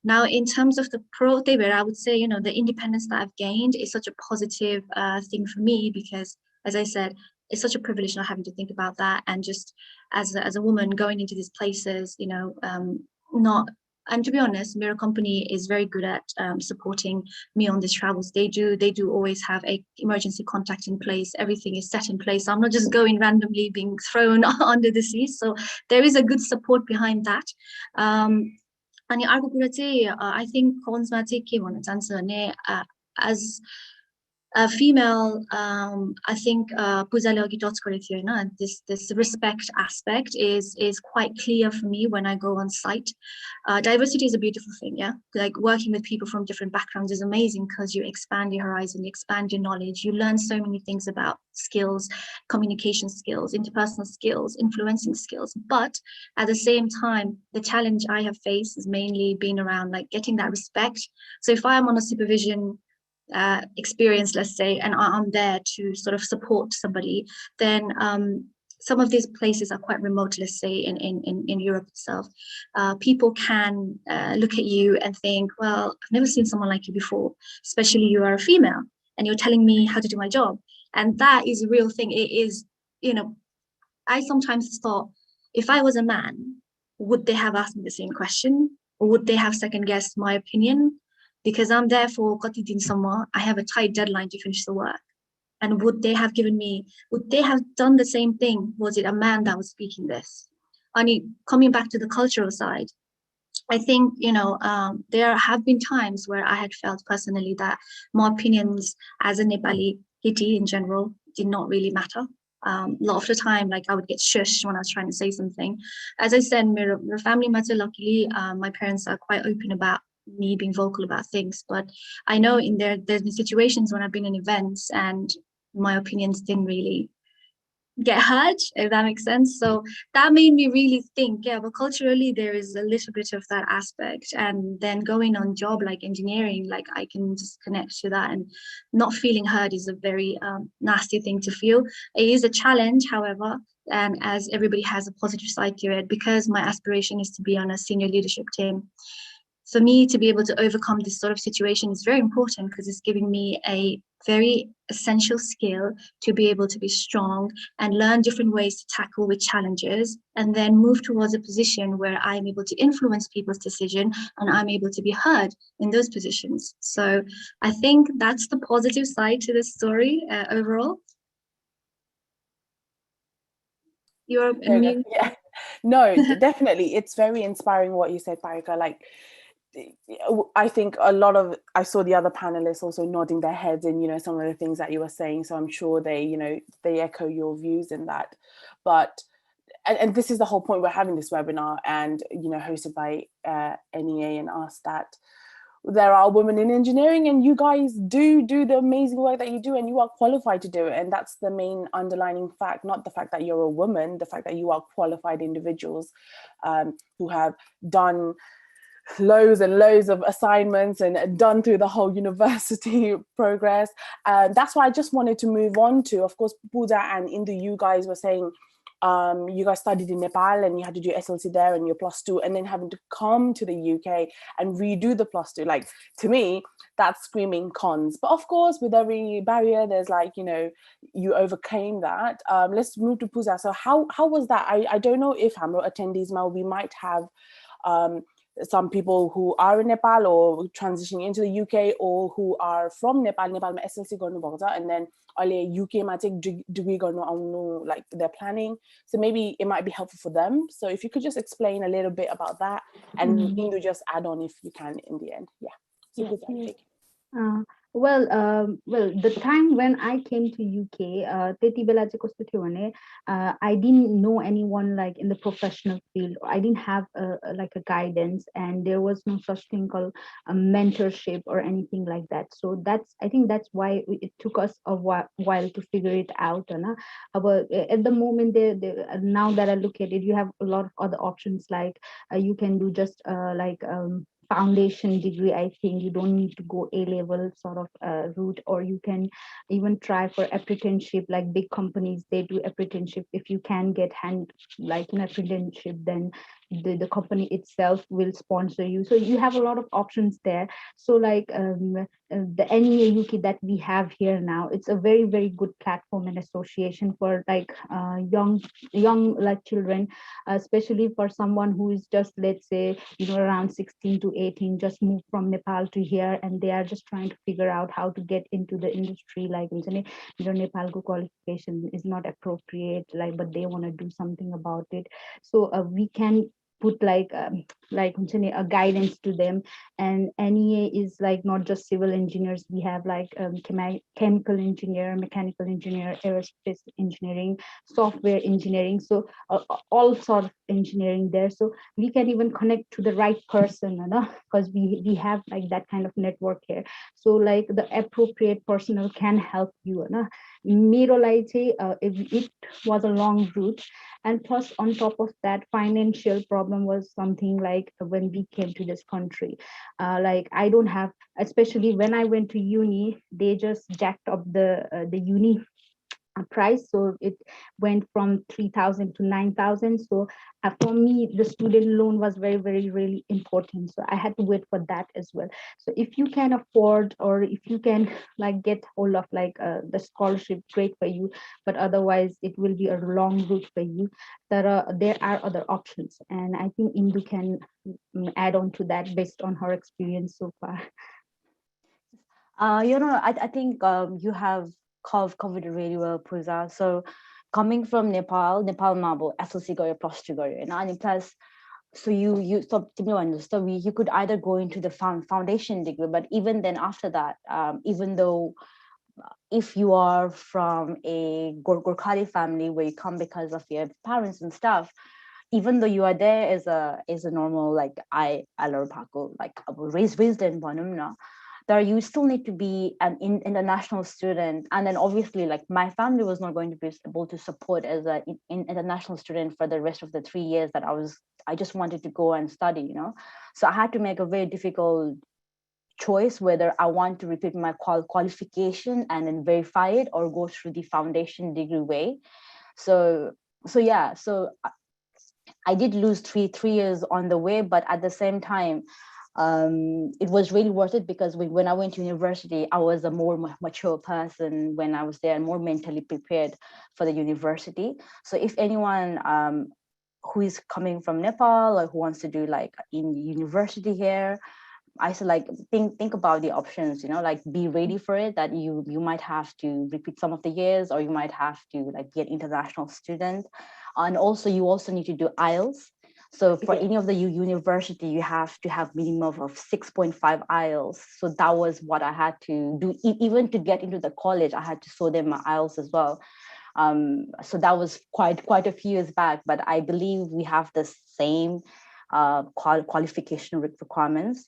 Now, in terms of the pro, I would say, the independence that I've gained is such a positive thing for me, because, as I said, it's such a privilege not having to think about that. And just as a woman going into these places, and to be honest, Mira company is very good at supporting me on these travels. They do always have a emergency contact in place. Everything is set in place. I'm not just going randomly being thrown under the sea. So there is a good support behind that. अनि अर्को कुरा चाहिँ I think cons-मा चाहिँ के भन्न चाहन्छु भने as a female, I think Poojaले अघि touch गरेको थियो हैन, this respect aspect is quite clear for me when I go on site. Diversity is a beautiful thing, yeah. Like working with people from different backgrounds is amazing, because you expand your horizon, you expand your knowledge, you learn so many things about skills, communication skills, interpersonal skills, influencing skills. But at the same time, the challenge I have faced is mainly being around like getting that respect. So if I'm on a supervision experience, let's say, and I'm there to sort of support somebody, then some of these places are quite remote, let's say in Europe itself. People can look at you and think, well, I've never seen someone like you before, especially you are a female and you're telling me how to do my job. And that is a real thing. It is, I sometimes thought, if I was a man, would they have asked me the same question, or would they have second guessed my opinion? Because I'm there for kati din samma, I have a tight deadline to finish the work. And would they have done the same thing? Was it a man that was speaking this? Coming back to the cultural side, I think, there have been times where I had felt personally that my opinions as a Nepali Hiti in general did not really matter. A lot of the time, like I would get shushed when I was trying to say something. As I said, my family matter, luckily, my parents are quite open about me being vocal about things, but I know there's been situations when I've been in events and my opinions didn't really get heard, if that makes sense. So that made me really think, yeah, but culturally there is a little bit of that aspect. And then going on job like engineering, like I can just connect to that, and not feeling heard is a very nasty thing to feel. It is a challenge, however, and as everybody has a positive side to it, because my aspiration is to be on a senior leadership team. for me to be able to overcome this sort of situation is very important because it's giving me a very essential skill to be able to be strong and learn different ways to tackle with challenges and then move towards a position where I'm able to influence people's decision and I'm able to be heard in those positions. So I think that's the positive side to this story overall. You're immune. Yeah, no, definitely. It's very inspiring what you said, Parika. Like, I think I saw the other panelists also nodding their heads in, some of the things that you were saying. So I'm sure they echo your views in that. But, and this is the whole point we're having this webinar and, hosted by NEA and us, that there are women in engineering and you guys do the amazing work that you do and you are qualified to do it. And that's the main underlining fact, not the fact that you're a woman, the fact that you are qualified individuals who have done loads and loads of assignments and done through the whole university progress. That's why I just wanted to move on to, of course, Pooja and Indu, you guys were saying you guys studied in Nepal and you had to do SLC there and your +2 and then having to come to the UK and redo the +2. Like, to me, that's screaming cons. But of course, with every barrier, there's like, you overcame that. Let's move to Pooja. So how was that? I don't know if Hamro attendees now, we might have some people who are in Nepal or transitioning into the UK or who are from Nepal ma SLC गर्नु भएको छ and then अहिले UK मा चाहिँ degree गर्नु आउनु, like they're planning, so maybe it might be helpful for them. So if you could just explain a little bit about that and Indu just add on if you can in the end. So well, the time when I came to UK, त्यति बेला चाहिँ कस्तो थियो भने, I didn't know anyone like in the professional field. I didn't have like a guidance, and there was no such thing called a mentorship or anything like that. So I think that's why it took us a while to figure it out. But at the moment, now that I look at it, you have a lot of other options. Like you can do just foundation degree. I think you don't need to go A-level sort of route, or you can even try for apprenticeship. Like big companies, they do apprenticeship. If you can get apprenticeship, then the company itself will sponsor you. So you have a lot of options there. So like the NEA UK that we have here now, it's a very, very good platform and association for like young like children, especially for someone who is just, let's say, around 16 to 18, just moved from Nepal to here, and they are just trying to figure out how to get into the industry. Like Nepal's qualification is not appropriate, but they want to do something about it. So we can put a guidance to them. And NEA is like not just civil engineers. We have like chemical engineer, mechanical engineer, aerospace engineering, software engineering, so all sort of engineering there. So we can even connect to the right person, because we have like that kind of network here. So like the appropriate personnel can help you. It was a long route, and plus on top of that, financial problem was something like when we came to this country. Like I don't have, especially when I went to uni, they just jacked up the uni price, so it went from 3,000 to 9,000. So for me, the student loan was very, very, really important. So I had to wait for that as well. So if you can afford, or if you can like get hold of like the scholarship, great for you. But otherwise, it will be a long route for you. There are other options, and I think Indu can add on to that based on her experience so far. I think you have covered it really well, Pooja. So coming from Nepal Marble, SLC go +2 and plus, so you could either go into the foundation degree, but even then after that, even though if you are from a Gorkhali family where you come because of your parents and stuff, even though you are there as a normal like raised in Banumna, you still need to be an international student. And then obviously like my family was not going to be able to support as an international student for the rest of the 3 years that I just wanted to go and study, So I had to make a very difficult choice whether I want to repeat my qualification and then verify it, or go through the foundation degree way. So I did lose three years on the way, but at the same time, It was really worth it because when I went to university, I was a more mature person when I was there and more mentally prepared for the university. So if anyone who is coming from Nepal or who wants to do like in university here, I said like think about the options, like be ready for it, that you might have to repeat some of the years, or you might have to like be an international student. And also you also need to do IELTS. So for any of the university, you have to have minimum of 6.5 IELTS. So that was what I had to do. Even to get into the college, I had to show them my IELTS as well. So that was quite a few years back, but I believe we have the same qualification requirements.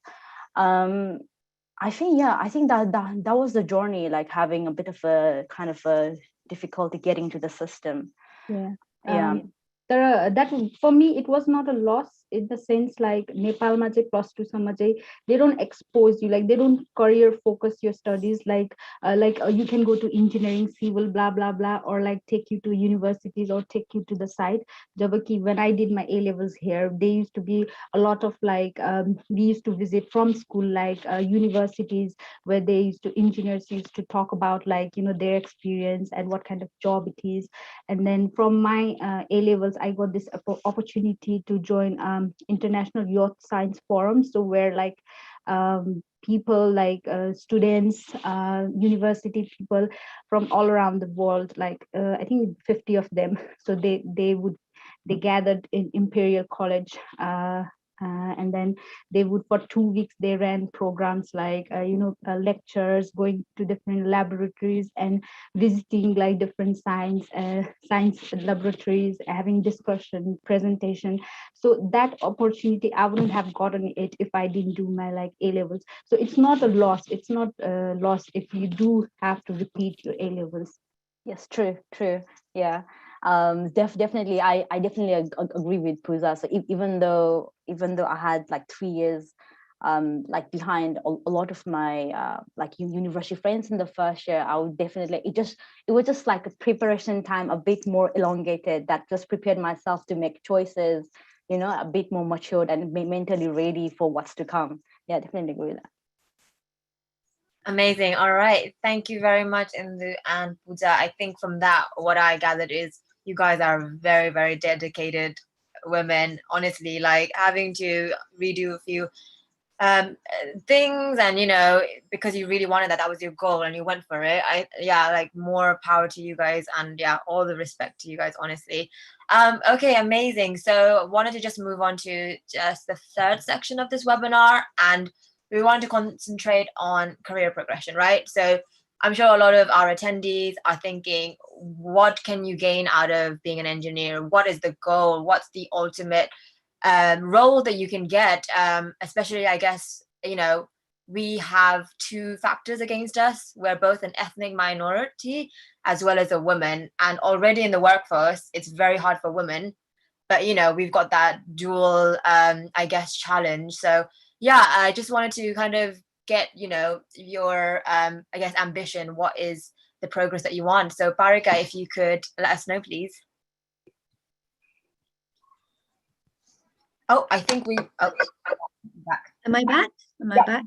I think that was the journey, like having a bit of a kind of a difficulty getting to the system. Yeah. That for me it was not a loss in the sense like Nepal ma chai plus 2 samma chai they don't expose you, like they don't career focus your studies like you can go to engineering, civil, blah blah blah, or like take you to universities or take you to the site. Jabaki when I did my A levels here, they used to be a lot of like we used to visit from school like universities where they used to engineers used to talk about like their experience and what kind of job it is. And then from my A levels, I got this opportunity to join International Youth Science Forum. So where like people like students, university people from all around the world, like I think 50 of them. So they gathered in Imperial College. And then they would for 2 weeks they ran programs like lectures, going to different laboratories and visiting like different science laboratories, having discussion, presentation. So that opportunity I wouldn't have gotten it if I didn't do my like A levels. So it's not a loss. It's not a loss if you do have to repeat your A levels. Yes, true. Yeah. Definitely, I definitely agree with Pooja. So even though I had like 3 years like behind a lot of my like university friends in the first year, I would definitely it was just like a preparation time a bit more elongated, that just prepared myself to make choices, a bit more matured and mentally ready for what's to come. Yeah, definitely agree with that. Amazing. All right. Thank you very much, Indu and Pooja. I think from that, what I gathered is you guys are very, very dedicated women. Honestly, like having to redo a few things, and because you really wanted that was your goal and you went for it. Like more power to you guys, and all the respect to you guys, honestly. Okay, amazing. So wanted to just move on to just the third section of this webinar, and we want to concentrate on career progression, right? So I'm sure a lot of our attendees are thinking, what can you gain out of being an engineer? What is the goal? What's the ultimate role that you can get? Especially, I guess, we have two factors against us. We're both an ethnic minority as well as a woman. And already in the workforce, it's very hard for women. But, we've got that dual, I guess, challenge. So, I just wanted to kind of get, your, I guess, ambition. What is the progress that you want? So, Parika, if you could let us know, please. Oh, I think back. Am I back? Back?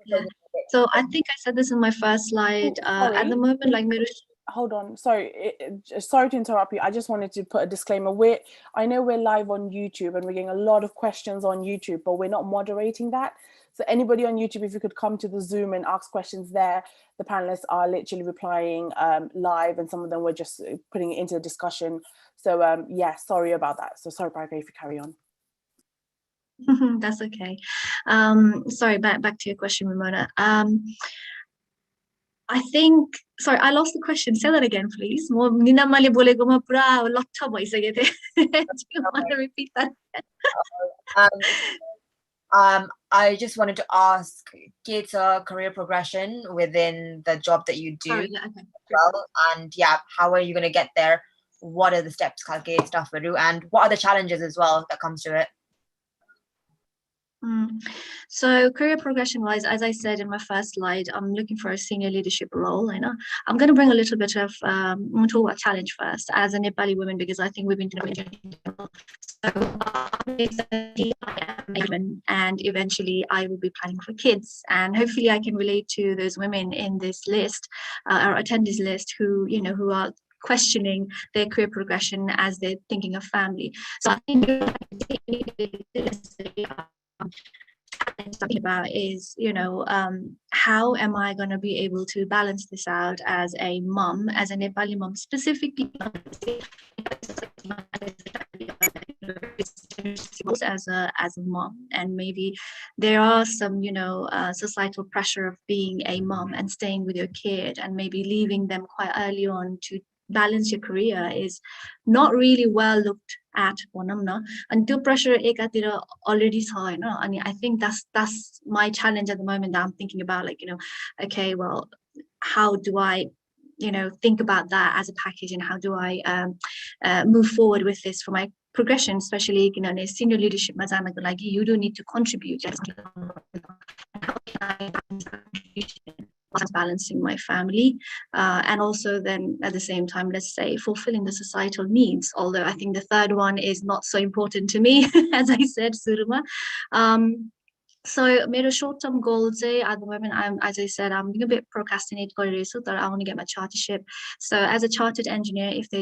Yeah. So I think I said this in my first slide. At the moment, like hold on, sorry to interrupt you. I just wanted to put a disclaimer. I know we're live on YouTube and we're getting a lot of questions on YouTube, but we're not moderating that. So anybody on YouTube, if you could come to the Zoom and ask questions there, the panelists are literally replying live, and some of them were just putting it into the discussion. So sorry about that. So sorry, Parika, if you carry on. That's okay. Sorry, back to your question, Ramona. I think, sorry, I lost the question. Say that again, please. Do you want to repeat that? I just wanted to ask, get a career progression within the job that you do. Okay. Well, and how are you going to get there? What are the steps, stuff we do, and what are the challenges as well that comes to it? So career progression wise, as I said in my first slide, I'm looking for a senior leadership role. You know, I'm going to bring a little bit of I'm going to talk about challenge first as a Nepali woman, because I think we've been doing and eventually I will be planning for kids, and hopefully I can relate to those women in this list or attendees list who, you know, who are questioning their career progression as they're thinking of family. So I think talking about is, you know, how am I going to be able to balance this out as a mom, as a Nepali mom specifically, as a mom. And maybe there are some, you know, societal pressure of being a mom and staying with your kid and maybe leaving them quite early on to balance your career is not really well looked at and the pressure already saw, and I think that's my challenge at the moment that I'm thinking about, like, you know, okay, well, how do I, you know, think about that as a package, and how do I move forward with this for my progression, especially, you know, in senior leadership, like, you do need to contribute. Balancing my family and also then at the same time, let's say, fulfilling the societal needs, although I think the third one is not so important to me as I said, Suruma. So my short-term goals at the moment, as I said, I'm being a bit procrastinate, but I want to get my chartership. So as a chartered engineer, if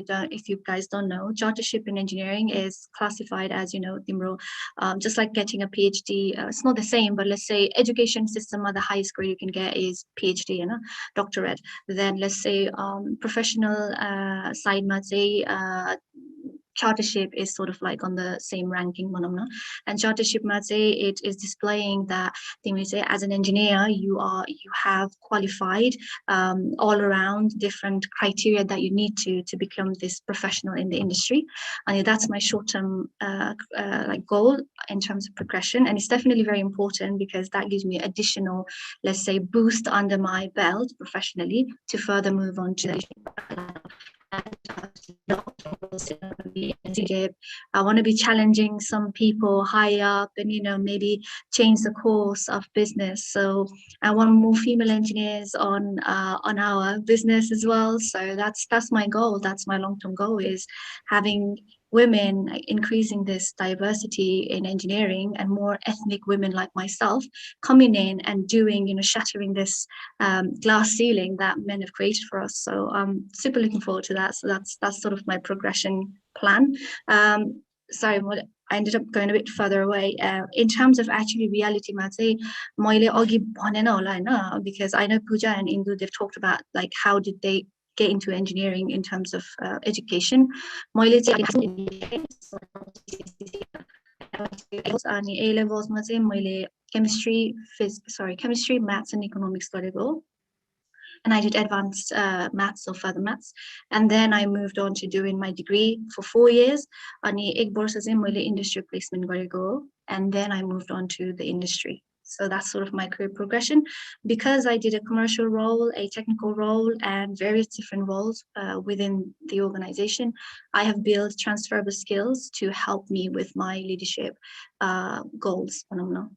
you guys don't know, chartership in engineering is classified as, you know, Dimro, just like getting a PhD. It's not the same, but let's say education system, the highest grade you can get is PhD, you know, doctorate. Then let's say professional side, let's say chartership is sort of like on the same ranking, and chartership, it is displaying that as an engineer you have qualified all around different criteria that you need to become this professional in the industry. And that's my short-term like goal in terms of progression, and it's definitely very important because that gives me additional, let's say, boost under my belt professionally to further move on to the I want to be challenging some people high up and, you know, maybe change the course of business. So I want more female engineers on our business as well. So that's my goal. That's my long-term goal, is having women, increasing this diversity in engineering and more ethnic women like myself coming in and doing, you know, shattering this glass ceiling that men have created for us. So I'm super looking forward to that. So that's sort of my progression plan. Sorry, I ended up going a bit further away. In terms of actually reality, I'd say, because I know Pooja and Indu, they've talked about like how did they get into engineering in terms of education. A-levels chemistry, maths and economics गरेको. And I did advanced maths or further maths, and then I moved on to doing my degree for 4 years. Ani ek वर्ष चाहिँ मैले industry placement गरेको, and then I moved on to the industry. So that's sort of my career progression. Because I did a commercial role, a technical role, and various different roles within the organization, I have built transferable skills to help me with my leadership goals.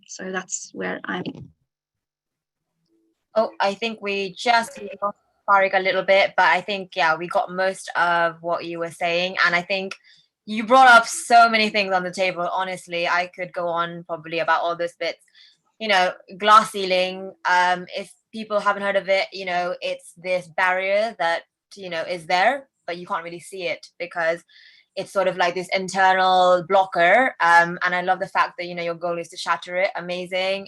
So that's where I'm. Oh, I think we just lost Farik a little bit, but I think, yeah, we got most of what you were saying. And I think you brought up so many things on the table. Honestly, I could go on probably about all those bits. You know, glass ceiling, if people haven't heard of it, you know, it's this barrier that, you know, is there, but you can't really see it because it's sort of like this internal blocker. And I love the fact that, you know, your goal is to shatter it. Amazing.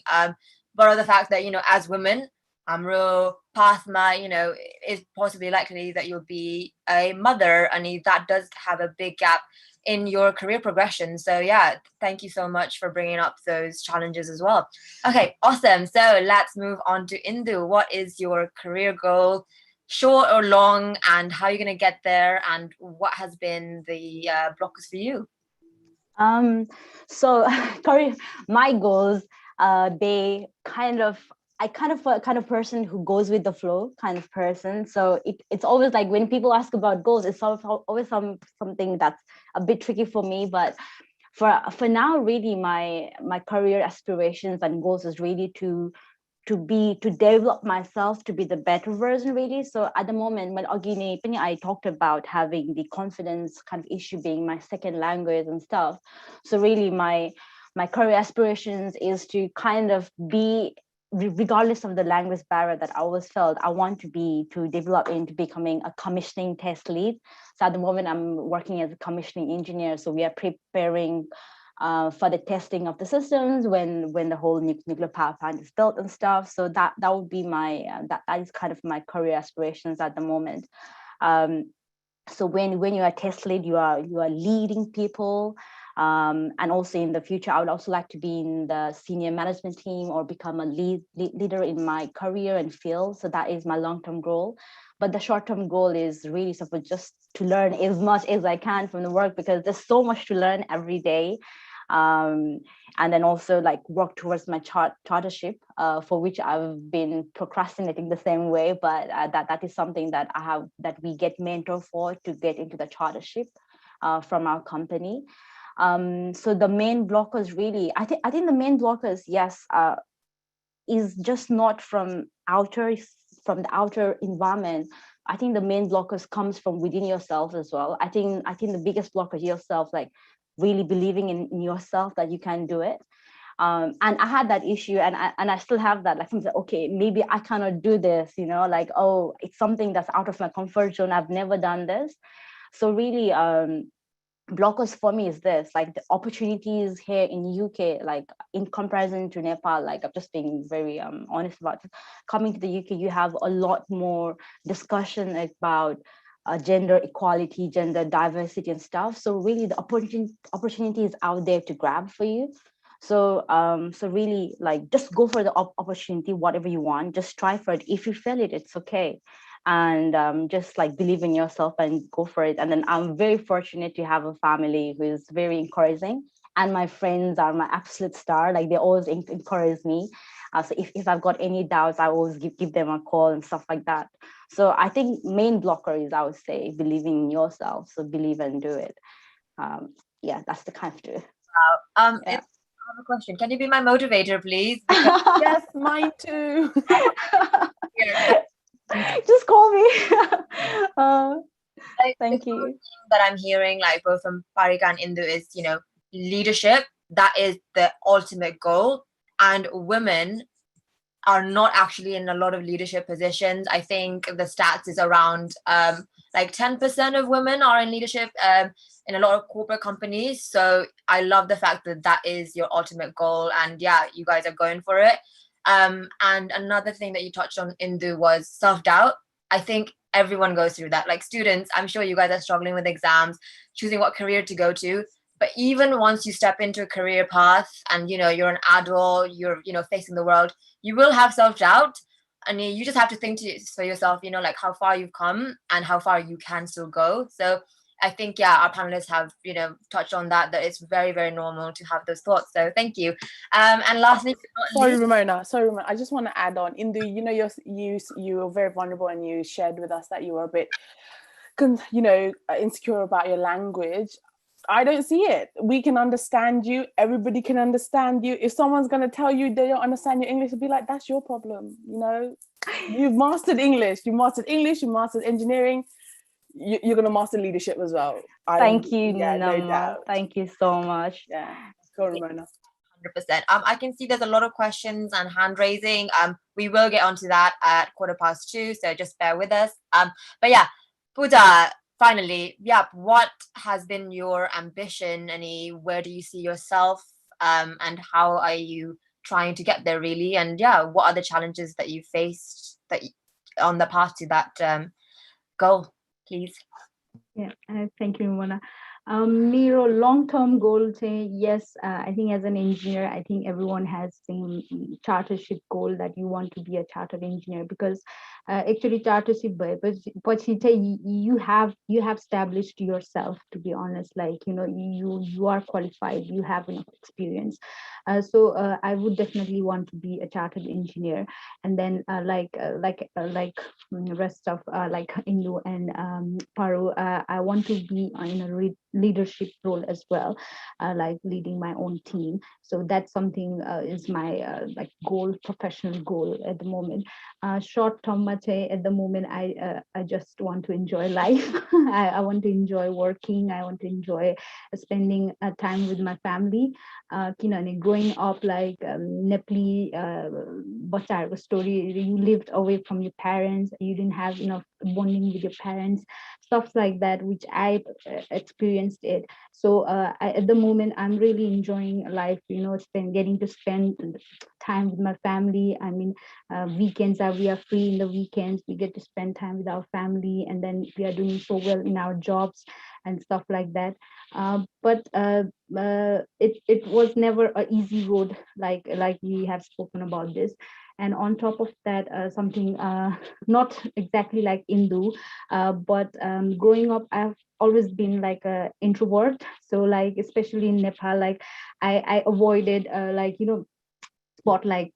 But the fact that, you know, as women, Amro, Pathma, you know, is possibly likely that you'll be a mother, and that does have a big gap in your career progression. So yeah, thank you so much for bringing up those challenges as well. Okay, awesome. So let's move on to Indu. What is your career goal, short or long, and how are you going to get there, and what has been the blockers for you? So career, my goals, they kind of, I kind of person who goes with the flow kind of person. So it's always like when people ask about goals, it's always something that's a bit tricky for me. But for now, really my career aspirations and goals is really to develop myself to be the better version, really. So at the moment, when Agini, I talked about having the confidence kind of issue being my second language and stuff. So really my career aspirations is to kind of be, regardless of the language barrier that I always felt, I want to develop into becoming a commissioning test lead. So at the moment, I'm working as a commissioning engineer. So we are preparing for the testing of the systems when the whole nuclear power plant is built and stuff. So that would be my that is kind of my career aspirations at the moment. So when you are test lead, you are leading people. And also in the future, I would also like to be in the senior management team or become a leader in my career and field. So that is my long-term goal. But the short-term goal is really sort of just to learn as much as I can from the work, because there's so much to learn every day. And then also like work towards my chartership, for which I've been procrastinating the same way. But that is something that we get mentor for, to get into the chartership from our company. So the main blockers, really, I think the main blockers, yes, is just not from the outer environment. I think the main blockers comes from within yourself as well. I think the biggest blocker is yourself, like really believing in yourself that you can do it. And I had that issue, and I still have that. Like, okay, maybe I cannot do this, like, oh, it's something that's out of my comfort zone. I've never done this. So really, blockers for me is this, like the opportunities here in UK, like in comparison to Nepal, like I'm just being very honest about it. Coming to the UK, you have a lot more discussion about gender equality, gender diversity and stuff. So really the opportunity is out there to grab for you. So so really, like, just go for the opportunity, whatever you want, just try for it. If you fail it, it's okay. And just like believe in yourself and go for it. And then I'm very fortunate to have a family who is very encouraging, and my friends are my absolute star. Like, they always encourage me. So if I've got any doubts, I always give them a call and stuff like that. So I think main blocker is, I would say, believing in yourself. So believe and do it. Yeah, that's the kind of do. I Yeah. have a question. Can you be my motivator, please? Yes, mine too. Just call me. Thank the you. thing that I'm hearing, like both from Parika and Indu, is leadership. That is the ultimate goal, and women are not actually in a lot of leadership positions. I think the stats is around like 10% of women are in leadership in a lot of corporate companies. So I love the fact that that is your ultimate goal, and yeah, you guys are going for it. And another thing that you touched on, Indu, was self-doubt. I think everyone goes through that. Like students, I'm sure you guys are struggling with exams, choosing what career to go to. But even once you step into a career path and you're an adult, you're facing the world, you will have self-doubt, and you just have to think for yourself, like how far you've come and how far you can still go. So I think, yeah, our panelists have touched on that it's very, very normal to have those thoughts. So thank you. And lastly, Sorry, Ramona. I just want to add on, Indu, you were very vulnerable, and you shared with us that you were a bit insecure about your language. I don't see it. We can understand you. Everybody can understand you. If someone's going to tell you they don't understand your English, it'll be like, that's your problem. You've mastered English. You mastered engineering. You're going to master leadership as well. Thank you, yeah, Nama. no doubt. Thank you so much. Yeah. Go, Ramona. 100%. I can see there's a lot of questions and hand raising. We will get onto that at 2:15, so just bear with us. But yeah, Pooja, finally, yeah, what has been your ambition? Where do you see yourself? And how are you trying to get there, really? And yeah, what are the challenges that you faced on the path to that goal, please? Yeah, thank you, Mona. Miro long-term goal say yes. I think as an engineer, I think everyone has same chartership goal that you want to be a chartered engineer, because actually chartership bhayeपछि चाहिँ you have established yourself, to be honest, like you are qualified, you have enough experience. So I would definitely want to be a chartered engineer. And then rest of like Indu and Paru, I want to be in a leadership role as well, like leading my own team. So that's something is my like goal, professional goal at the moment. Short term at the moment, I just want to enjoy life. I want to enjoy working. I want to enjoy spending time with my family. Growing up like Nepali bachchaहरूको story, you lived away from your parents, you didn't have enough bonding with your parents, stuff like that, which I experienced it. So at the moment, I'm really enjoying life, getting to spend time with my family. I mean, weekends we are free in the weekends, we get to spend time with our family, and then we are doing so well in our jobs and stuff like that. But it was never an easy road, like we have spoken about this. And on top of that, something not exactly like Indu, but growing up, I've always been like an introvert. So like, especially in Nepal, like I avoided spotlight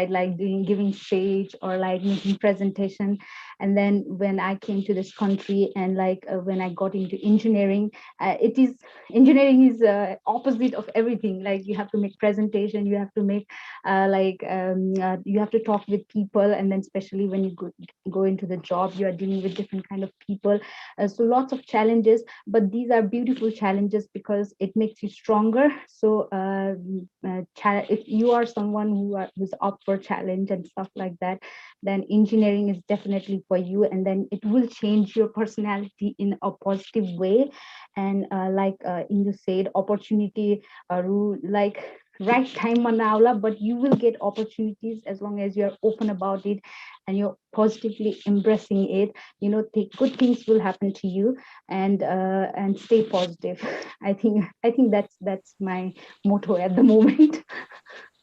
like giving stage or like making presentation. And then when I came to this country and like when I got into engineering, engineering is opposite of everything. Like you have to make presentation, you have to make you have to talk with people, and then especially when you go into the job, you are dealing with different kind of people. So lots of challenges, but these are beautiful challenges because it makes you stronger. So if you are someone who's up for challenge and stuff like that, then engineering is definitely for you, and then it will change your personality in a positive way. And like Indu said, opportunity like right time manaula, but you will get opportunities as long as you're open about it and you're positively embracing it. Good things will happen to you, and stay positive. I think that's my motto at the moment.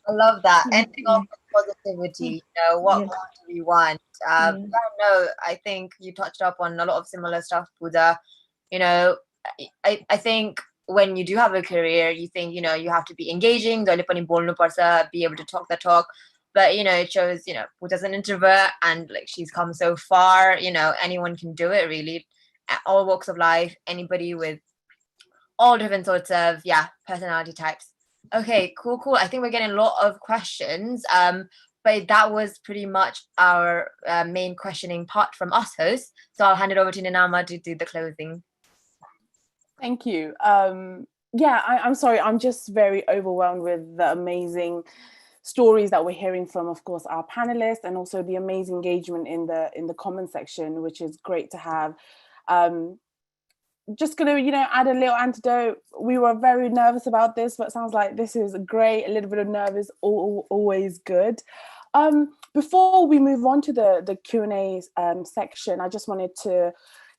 I love that. Ending off with positivity, what Yes. more do we want? No, I think you touched up on a lot of similar stuff, Pooja. I think when you do have a career, you think, you have to be engaging, be able to talk the talk. But, it shows, Pooja's an introvert and like she's come so far, anyone can do it really. All walks of life, anybody with all different sorts of, personality types. Okay, cool. I think we're getting a lot of questions. But that was pretty much our main questioning part from us hosts. So I'll hand it over to Ninama to do the closing. Thank you. I'm sorry. I'm just very overwhelmed with the amazing stories that we're hearing from, of course, our panelists, and also the amazing engagement in the comment section, which is great to have. Just gonna, add a little antidote. We were very nervous about this, but it sounds like this is great. A little bit of nervous, always good. Before we move on to the Q&A section, I just wanted to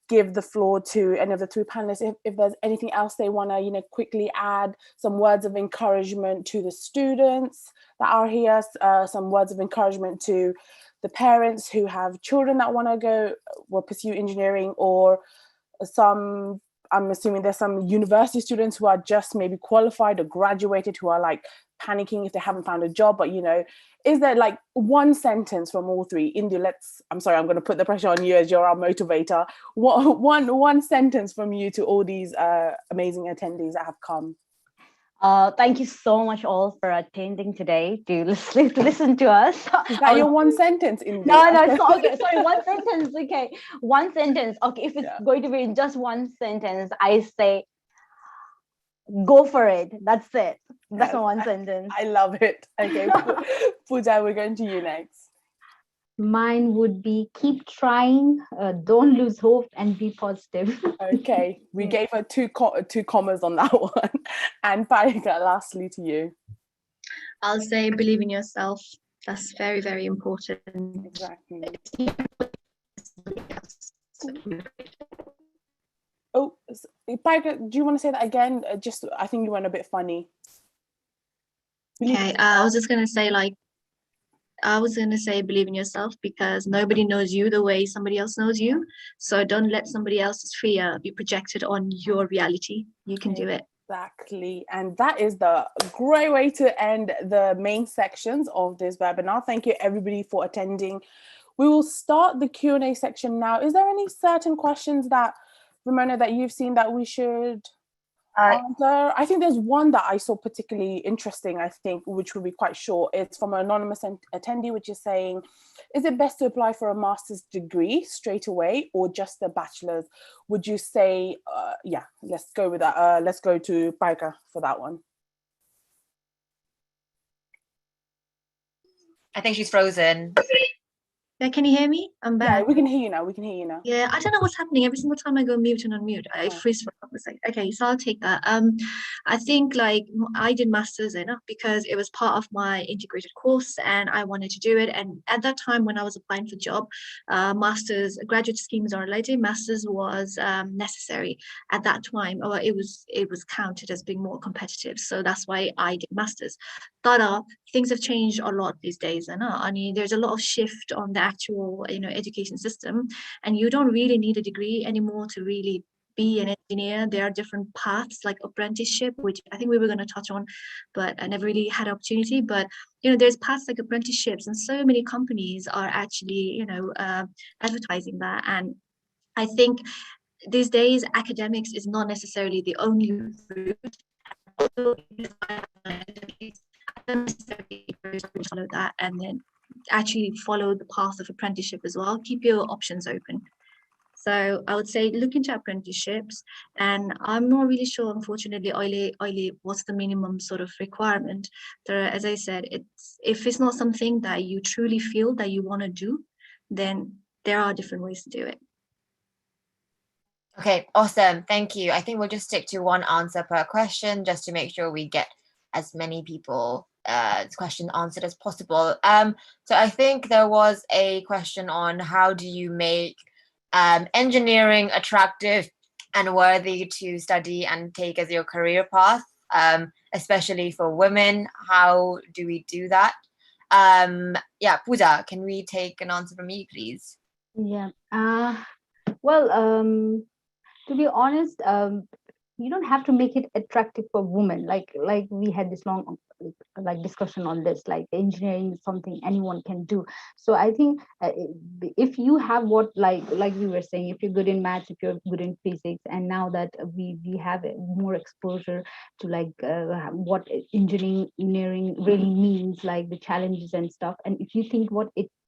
give the floor to any of the three panelists if there's anything else they want to quickly add, some words of encouragement to the students that are here, some words of encouragement to the parents who have children that want to pursue engineering, or I'm assuming there's some university students who are just maybe qualified or graduated who are like panicking if they haven't found a job. But is there like one sentence from all three? Indu, I'm sorry, I'm going to put the pressure on you as you're our motivator. One sentence from you to all these amazing attendees that have come. Thank you so much all for attending today to listen to us. Is that your one sentence? Indu? No, okay. Sorry, one sentence. Okay, one sentence. Okay, if it's going to be in just one sentence, I say, go for it. That's it. That's my one sentence. I love it. Okay, Pooja, we're going to you next. Mine would be keep trying, don't lose hope, and be positive. Okay, we gave her two commas on that one. And Parika, lastly to you. I'll say believe in yourself. That's very, very important. Exactly. Oh, Parika, do you want to say that again? I think you went a bit funny. Okay, I was just going to say, like, I was going to say believe in yourself, because nobody knows you the way somebody else knows you. So don't let somebody else's fear be projected on your reality. You can do it. Exactly. And that is the great way to end the main sections of this webinar. Thank you everybody for attending. We will start the Q&A section now. Is there any certain questions that, Ramona, that you've seen that we should answer? I think there's one that I saw particularly interesting, I think, which will be quite short. It's from an anonymous attendee, which is saying, is it best to apply for a master's degree straight away or just a bachelor's? Would you say, yeah, let's go with that. Let's go to Baika for that one. I think she's frozen. Yeah, can you hear me? I'm back. Yeah, we can hear you now. We can hear you now. Yeah, I don't know what's happening. Every single time I go mute and unmute, I freeze for a couple of seconds. Okay, so I'll take that. I think like I did masters in because it was part of my integrated course and I wanted to do it. And at that time when I was applying for job, masters, graduate schemes are related. Masters was necessary at that time, or it was counted as being more competitive. So that's why I did masters. But things have changed a lot these days, and I mean, there's a lot of shift on the actual, education system, and you don't really need a degree anymore to really be an engineer. There are different paths like apprenticeship, which I think we were going to touch on, but I never really had opportunity. But there's paths like apprenticeships, and so many companies are actually advertising that. And I think these days academics is not necessarily the only route. Follow that, and then actually follow the path of apprenticeship as well. Keep your options open. So I would say look into apprenticeships, and I'm not really sure, unfortunately, oily what's the minimum sort of requirement. As I said, if it's not something that you truly feel that you want to do, then there are different ways to do it. Okay, awesome. Thank you. I think we'll just stick to one answer per question just to make sure we get as many people question answered as possible. So I think there was a question on how do you make engineering attractive and worthy to study and take as your career path, especially for women. How do we do that? Yeah, Pooja, can we take an answer from you, please? Yeah. Well, to be honest, you don't have to make it attractive for women. Like we had this long discussion on this. Like engineering is something anyone can do. So I think if you have what like we were saying, if you're good in maths, if you're good in physics, and now that we have more exposure to what engineering really means, like the challenges and stuff, and if you think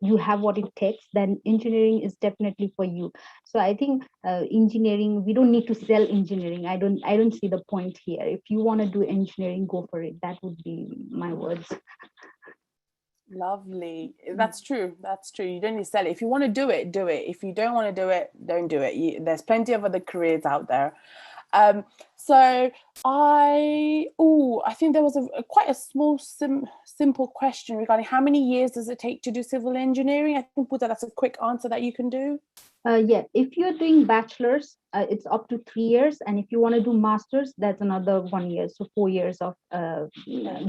you have what it takes, then engineering is definitely for you. So I think engineering, we don't need to sell engineering. I don't see the point here. If you want to do engineering, go for it. That would be my words. Lovely. That's true. That's true. You don't need to sell it. If you want to do it, do it. If you don't want to do it, don't do it. There's plenty of other careers out there. So I think there was quite a small simple question regarding how many years does it take to do civil engineering? I think Pooja, that's a quick answer that you can do. Yeah, if you're doing bachelor's, it's up to 3 years, and if you want to do master's, that's another 1 year, so 4 years of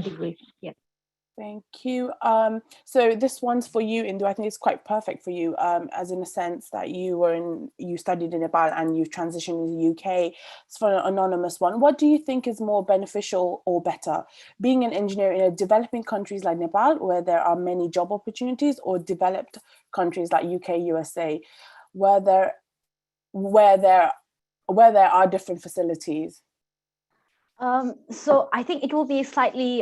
degree. Yeah. Thank you. So this one's for you, Indu. I think it's quite perfect for you, as in a sense that you studied in Nepal and you've transitioned to the UK. It's for an anonymous one. What do you think is more beneficial or better, being an engineer in developing countries like Nepal, where there are many job opportunities, or developed countries like UK, USA, where there are different facilities? So I think it will be slightly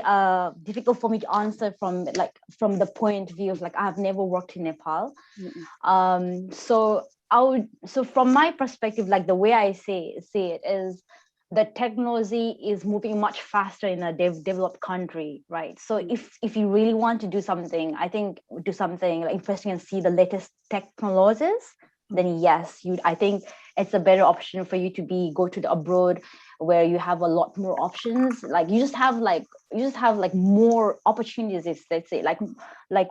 difficult for me to answer from the point of view of I have never worked in Nepal. So from my perspective, the way I see it is the technology is moving much faster in a developed country, right? So if you really want to do something, I think do something interesting and see the latest technologies, then yes, I think it's a better option for you to go to the abroad, where you have a lot more options. You just have more opportunities. Let's say like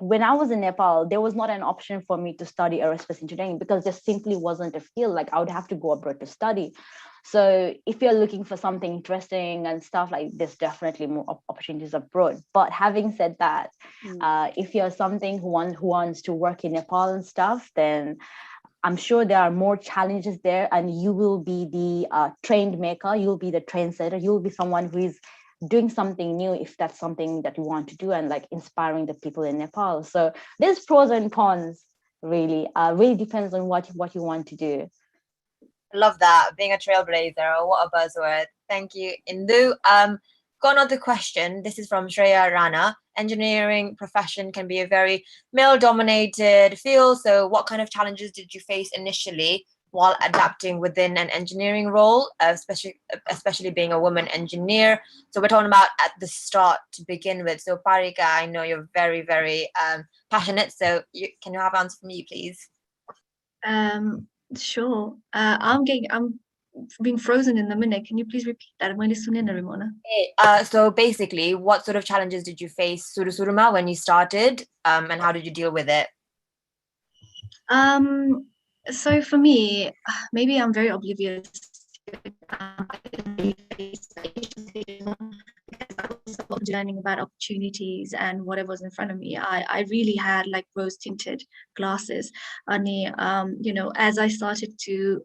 when I was in Nepal, there was not an option for me to study aerospace engineering because there simply wasn't a field. I would have to go abroad to study. So if you're looking for something interesting and stuff, like there's definitely more opportunities abroad. But having said that, if you're something who wants to work in Nepal and stuff, then I'm sure there are more challenges there, and you will be the trend maker, you'll be the trendsetter, you'll be someone who is doing something new if that's something that you want to do, and like inspiring the people in Nepal. So there's pros and cons, really. Really depends on what you want to do. Love that, being a trailblazer. What a buzzword. Thank you, Indu. Got another question. This is from Shreya Rana. Engineering profession can be a very male-dominated field. So what kind of challenges did you face initially while adapting within an engineering role, especially being a woman engineer? So we're talking about at the start to begin with. So Parika, I know you're very, very passionate. So can you have an answer from you, please? Sure. I'm being frozen in the minute. Can you please repeat that? I'm going to tune in, Ramona. So basically, what sort of challenges did you face, Suruma, when you started, and how did you deal with it? So for me, maybe I'm very oblivious. Learning about opportunities and whatever was in front of me, I really had like rose tinted glasses. As I started to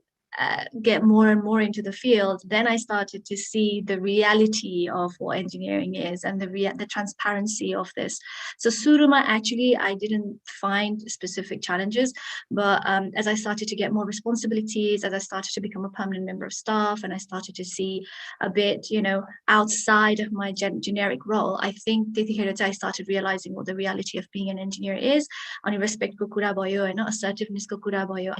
get more and more into the field, then I started to see the reality of what engineering is and the transparency of this. So Suruma, actually, I didn't find specific challenges, but as I started to get more responsibilities, as I started to become a permanent member of staff, and I started to see a bit, outside of my generic role, I think I started realizing what the reality of being an engineer is. Ani respect ko kura bhayo, haina, assertiveness ko kura bhayo.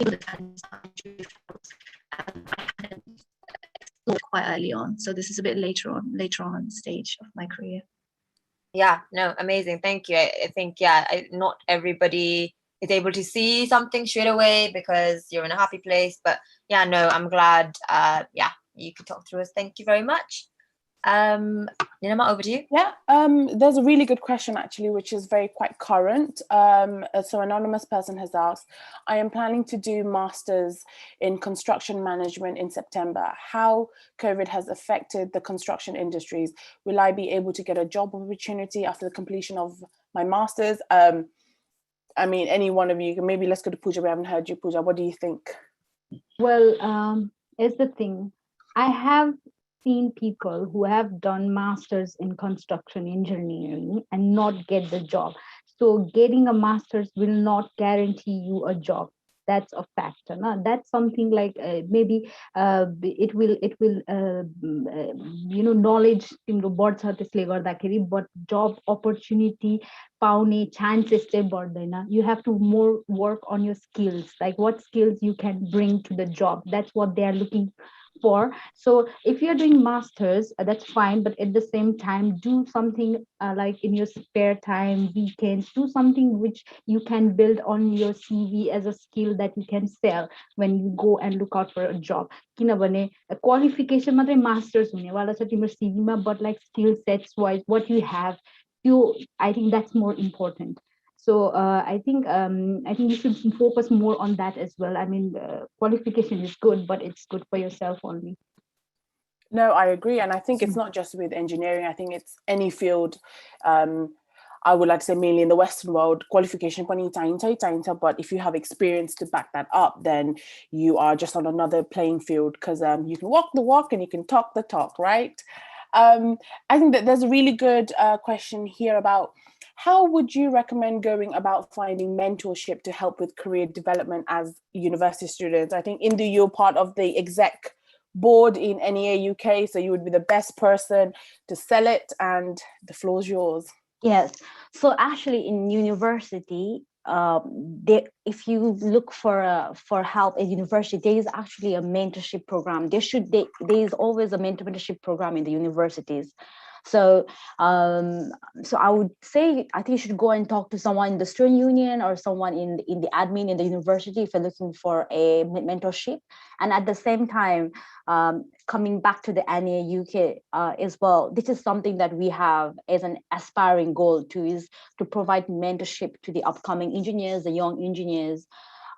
Quite early on, so this is a bit later on stage of my career. Yeah, no, amazing, thank you. I think not everybody is able to see something straight away because you're in a happy place, but yeah, no, I'm glad you could talk through us. Thank you very much. Ninama, over to you. Yeah, there's a really good question actually, which is quite current. So anonymous person has asked, I am planning to do masters in construction management in September. How COVID has affected the construction industries? Will I be able to get a job opportunity after the completion of my masters? I mean, any one of you, maybe let's go to Pooja. We haven't heard you, Pooja. What do you think? Well, here's the thing. I have seen people who have done masters in construction engineering and not get the job. So getting a master's will not guarantee you a job. That's a factor. No? That's something like maybe it will knowledge बढ्छ त्यसले गर्दाखेरि, but job opportunity पाउने chances चाहिँ बढ्दैन. You have to more work on your skills, like what skills you can bring to the job. That's what they are looking for. So if you're doing masters, that's fine, but at the same time do something like in your spare time, weekends, do something which you can build on your CV as a skill that you can sell when you go and look out for a job. किनभने qualification मात्रै masters हुनेवाला छ तिम्रो CV मा, but like skill sets wise, what you have, I think that's more important. So I think you should focus more on that as well. I mean, qualification is good, but it's good for yourself only. No, I agree. And I think it's not just with engineering. I think it's any field. I would like to say mainly in the Western world, qualification, but if you have experience to back that up, then you are just on another playing field, because you can walk the walk and you can talk the talk, right? I think that there's a really good question here about how would you recommend going about finding mentorship to help with career development as university students? I think, Indu, you're part of the exec board in nea-uk, so you would be the best person to sell it, and the floor is yours. Yes, so actually in university, if you look for help at university, there is actually a mentorship program. There is always a mentorship program in the universities. So I would say, I think you should go and talk to someone in the student union or someone in the admin in the university if you're looking for a mentorship. And at the same time, coming back to the nea-uk as well, this is something that we have as an aspiring goal is to provide mentorship to the upcoming engineers, the young engineers.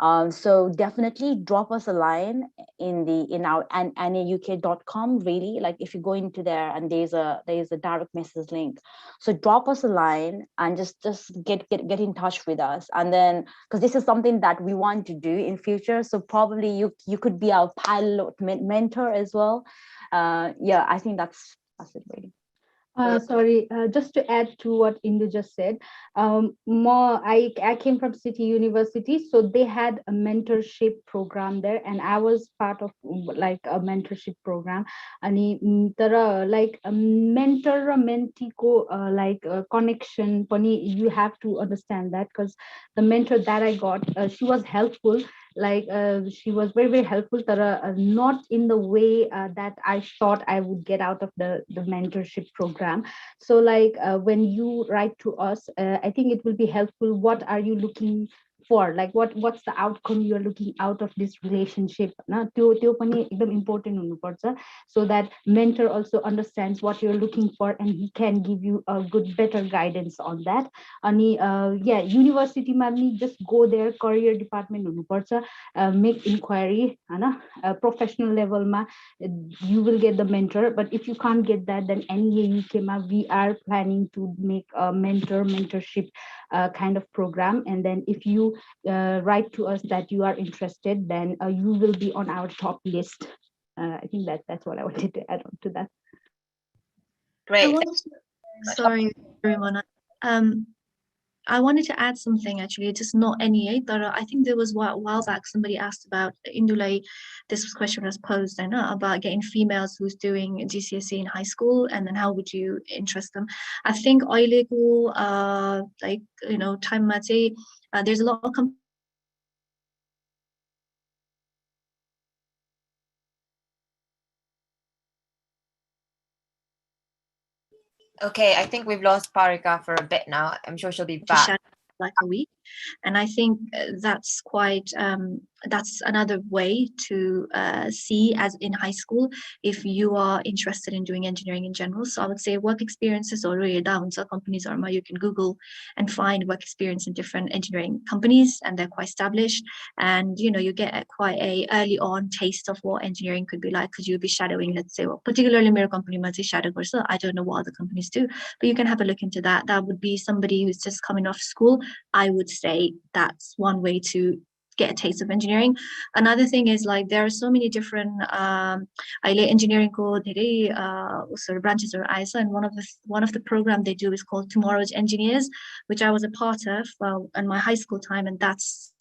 So definitely drop us a line in our nea-uk.com. Really, like if you go into there and there's a direct message link. So drop us a line and just get in touch with us. And then, because this is something that we want to do in future, so probably you could be our pilot mentor as well. Yeah, I think that's it really. Sorry, just to add to what Indu just said, I came from City University, so they had a mentorship program there, and I was part of like a mentorship program. And like a mentor raw mentee को like connection पनि you have to understand that, because the mentor that I got, she was helpful. Like she was very helpful, not in the way that I thought I would get out of the mentorship program. So like when you write to us, I think it will be helpful. What are you looking for? Like what's the outcome you're looking out of this relationship? त्यो पनि एकदम important हुनुपर्छ, so that mentor also understands what you're looking for and he can give you a good better guidance on that. अनि yeah, university मा पनि just go there, career department हुनुपर्छ, make inquiry, professional level ma you will get the mentor. But if you can't get that, then NEA-UK ma we are planning to make a mentorship kind of program. And then if you write to us that you are interested, then you will be on our top list. I think that's what I wanted to add on to that. Great. Sorry, everyone. I wanted to add something actually, just not NEA, but I think there was a while back somebody asked about Indulay. This question was posed, I know, about getting females who's doing GCSE in high school, and then how would you interest them? I think like time mate, there's a lot of Okay, I think we've lost Parika for a bit now. I'm sure she'll be back. Like a week, and I think that's quite that's another way to see, as in high school, if you are interested in doing engineering in general. So I would say work experiences already down. So companies are you can Google and find work experience in different engineering companies, and they're quite established. And you get quite a early on taste of what engineering could be like, because you'll be shadowing, let's say, well, particularly my company might say shadow course. I don't know what other companies do, but you can have a look into that. That would be somebody who's just coming off school. I would say that's one way to get a taste of engineering. Another thing is, like, there are so many different engineering code sort of branches or ISO, and one of the program they do is called Tomorrow's Engineers, which I was a part of in my high school time, and that's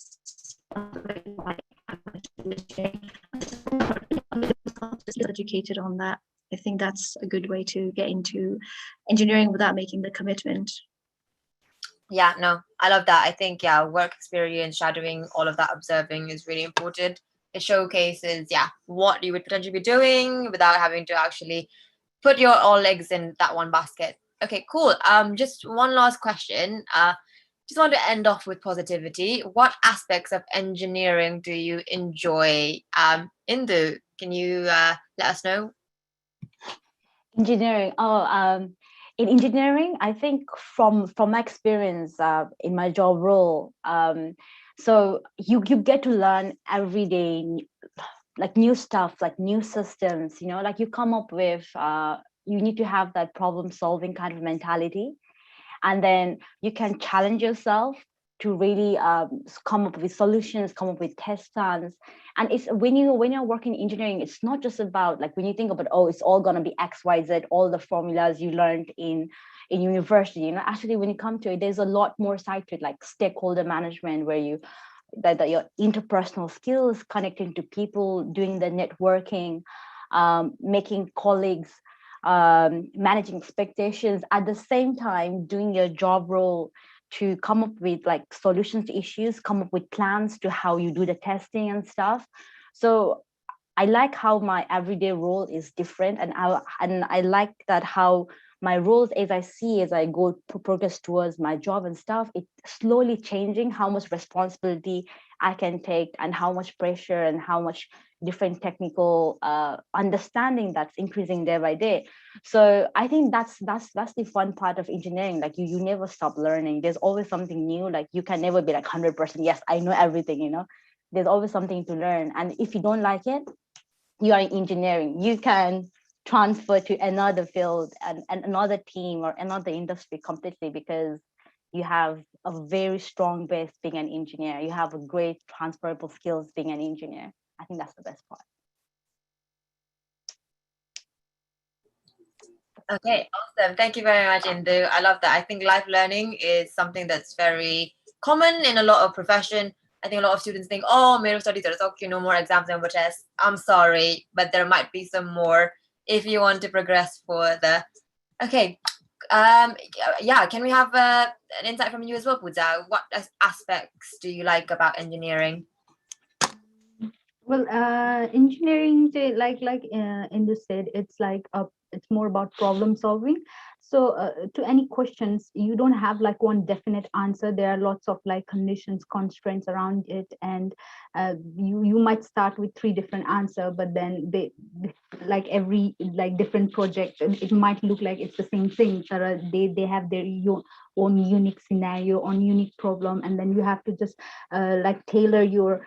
educated on that. I think that's a good way to get into engineering without making the commitment. Yeah, no, I love that. I think, yeah, work experience, shadowing, all of that, observing is really important. It showcases, yeah, what you would potentially be doing without having to actually put your all eggs in that one basket. Okay, cool. Just one last question. Just want to end off with positivity. What aspects of engineering do you enjoy? Indu, can you let us know? Engineering. In engineering, I think from my experience in my job role, so you get to learn every day, like new stuff, like new systems. Like you come up with. You need to have that problem solving kind of mentality, and then you can challenge yourself to really come up with solutions, come up with test plans. And it's when you're working in engineering, it's not just about, like, when you think about, it's all going to be X, Y, Z, all the formulas you learned in university. Actually, when you come to it, there's a lot more side to it, like stakeholder management, where that your interpersonal skills, connecting to people, doing the networking, making colleagues, managing expectations, at the same time doing your job role to come up with like solutions to issues, come up with plans to how you do the testing and stuff. So I like how my everyday role is different, and I like that how my roles, as I go progress towards my job and stuff, it's slowly changing how much responsibility I can take, and how much pressure and how much different technical understanding that's increasing day by day. So I think that's the fun part of engineering. Like you never stop learning. There's always something new. Like you can never be like 100%. Yes, I know everything. there's always something to learn. And if you don't like it, you are in engineering. You can transfer to another field and another team or another industry completely, because you have a very strong base being an engineer. You have a great transferable skills being an engineer. I think that's the best part. Okay, awesome. Thank you very much, Indu. I love that. I think life learning is something that's very common in a lot of profession. I think a lot of students think, oh, mero studies are okay, no more exams and more tests. I'm sorry, but there might be some more if you want to progress further. Okay. Yeah, can we have an insight from you as well, Pooja? What aspects do you like about engineering? Well, engineering, like Indu said, it's more about problem solving. So to any questions, you don't have like one definite answer. There are lots of like conditions, constraints around it, and you might start with 3 different answers, but then they like every like different project, it might look like it's the same thing. So they have their own unique scenario, own unique problem, and then you have to just like tailor your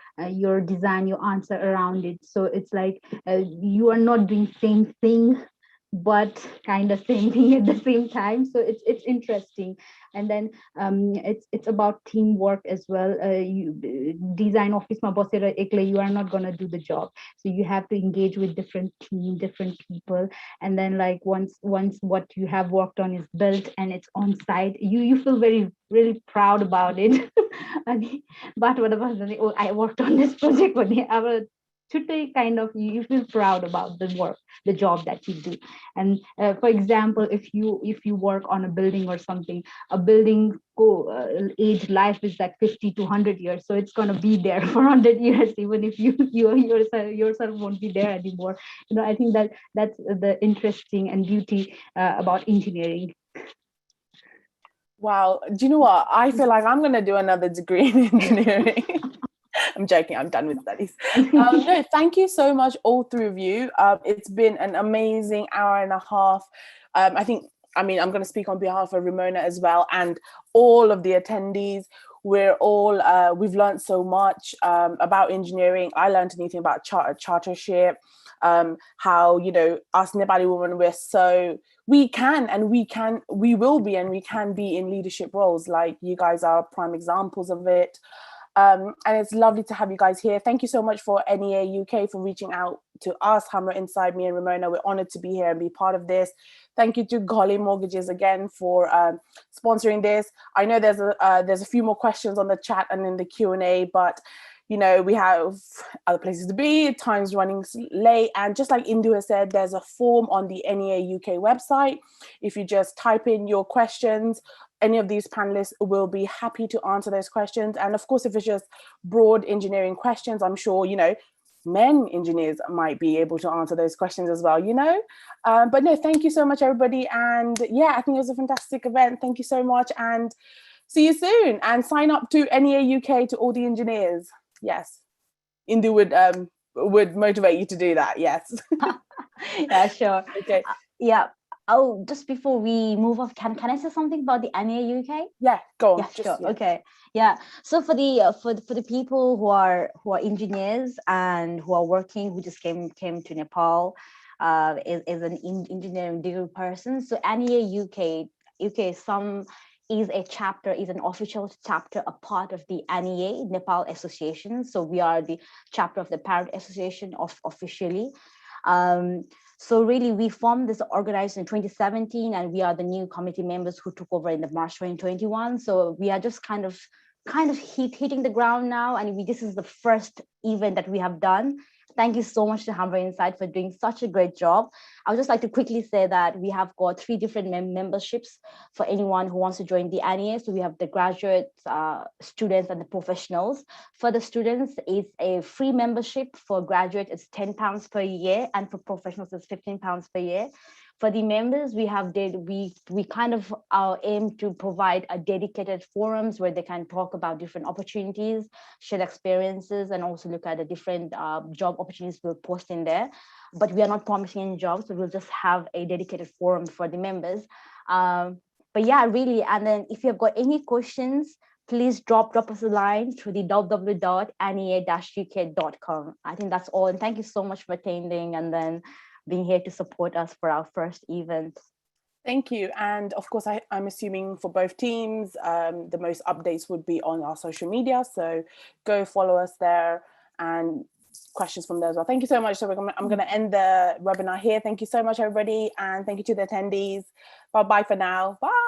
design, your answer around it. So it's like you are not doing same thing but kind of same thing at the same time. So it's interesting. And then it's about teamwork as well. You design office ma basera ekla, you are not going to do the job, so you have to engage with different team, different people. And then like once what you have worked on is built and it's on site, you feel very really proud about it. But what about oh, I worked on this project, but kind of you feel proud about the work, the job that you do. And for example, if you work on a building or something, a building age life is like 50 to 100 years, so it's going to be there for 100 years, even if you yourself won't be there anymore. I think that's the interesting and beauty about engineering. Wow, do you know what? I feel like I'm going to do another degree in engineering. I'm joking, I'm done with studies. No, thank you so much, all 3 of you. It's been an amazing hour and a half. I'm going to speak on behalf of Ramona as well, and all of the attendees. We've learned so much about engineering. I learned anything about chartership, how, us Nepali women, we will be and we can be in leadership roles. Like, you guys are prime examples of it. And it's lovely to have you guys here. Thank you so much for nea-uk for reaching out to us, Hamra Inside, me and Ramona. We're honored to be here and be part of this. Thank you to Goli Mortgages again for sponsoring this. I know there's a few more questions on the chat and in the Q&A, but we have other places to be, time's running late. And just like Indu has said, there's a form on the nea-uk website. If you just type in your questions, any of these panelists will be happy to answer those questions. And of course, if it's just broad engineering questions, I'm sure, men engineers might be able to answer those questions as well, But no, thank you so much, everybody. And yeah, I think it was a fantastic event. Thank you so much. And see you soon. And sign up to nea-uk to all the engineers. Yes. Indu would motivate you to do that. Yes. Yeah, sure. Okay. Yeah. Oh, just before we move off, can I say something about the nea-uk? Yeah, go on. Yeah, sure. Yeah. Okay. Yeah. So for the people who are engineers and who are working, who just came to Nepal, is an engineering degree person. So nea-uk is an official chapter, a part of the NEA, Nepal Association. So we are the chapter of the parent association officially. So really, we formed this organization in 2017, and we are the new committee members who took over in the March 2021. So we are just kind of hitting the ground now, and this is the first event that we have done. Thank you so much to Hamra Inside for doing such a great job. I would just like to quickly say that we have got 3 different memberships for anyone who wants to join the NEA. So we have the graduates, students, and the professionals. For the students, it's a free membership. For graduates, it's £10 per year, and for professionals, it's £15 per year. For the members, we kind of aim to provide a dedicated forums where they can talk about different opportunities, share experiences, and also look at the different job opportunities we'll post in there. But we are not promising any jobs, so we'll just have a dedicated forum for the members. But yeah, really, and then if you have got any questions, please drop us a line through the www.nea-uk.com. I think that's all. And thank you so much for attending and then being here to support us for our first event. Thank you. And of course, I'm assuming for both teams, the most updates would be on our social media. So go follow us there and questions from there as well. Thank you so much. So I'm going to end the webinar here. Thank you so much, everybody. And thank you to the attendees. Bye-bye for now. Bye.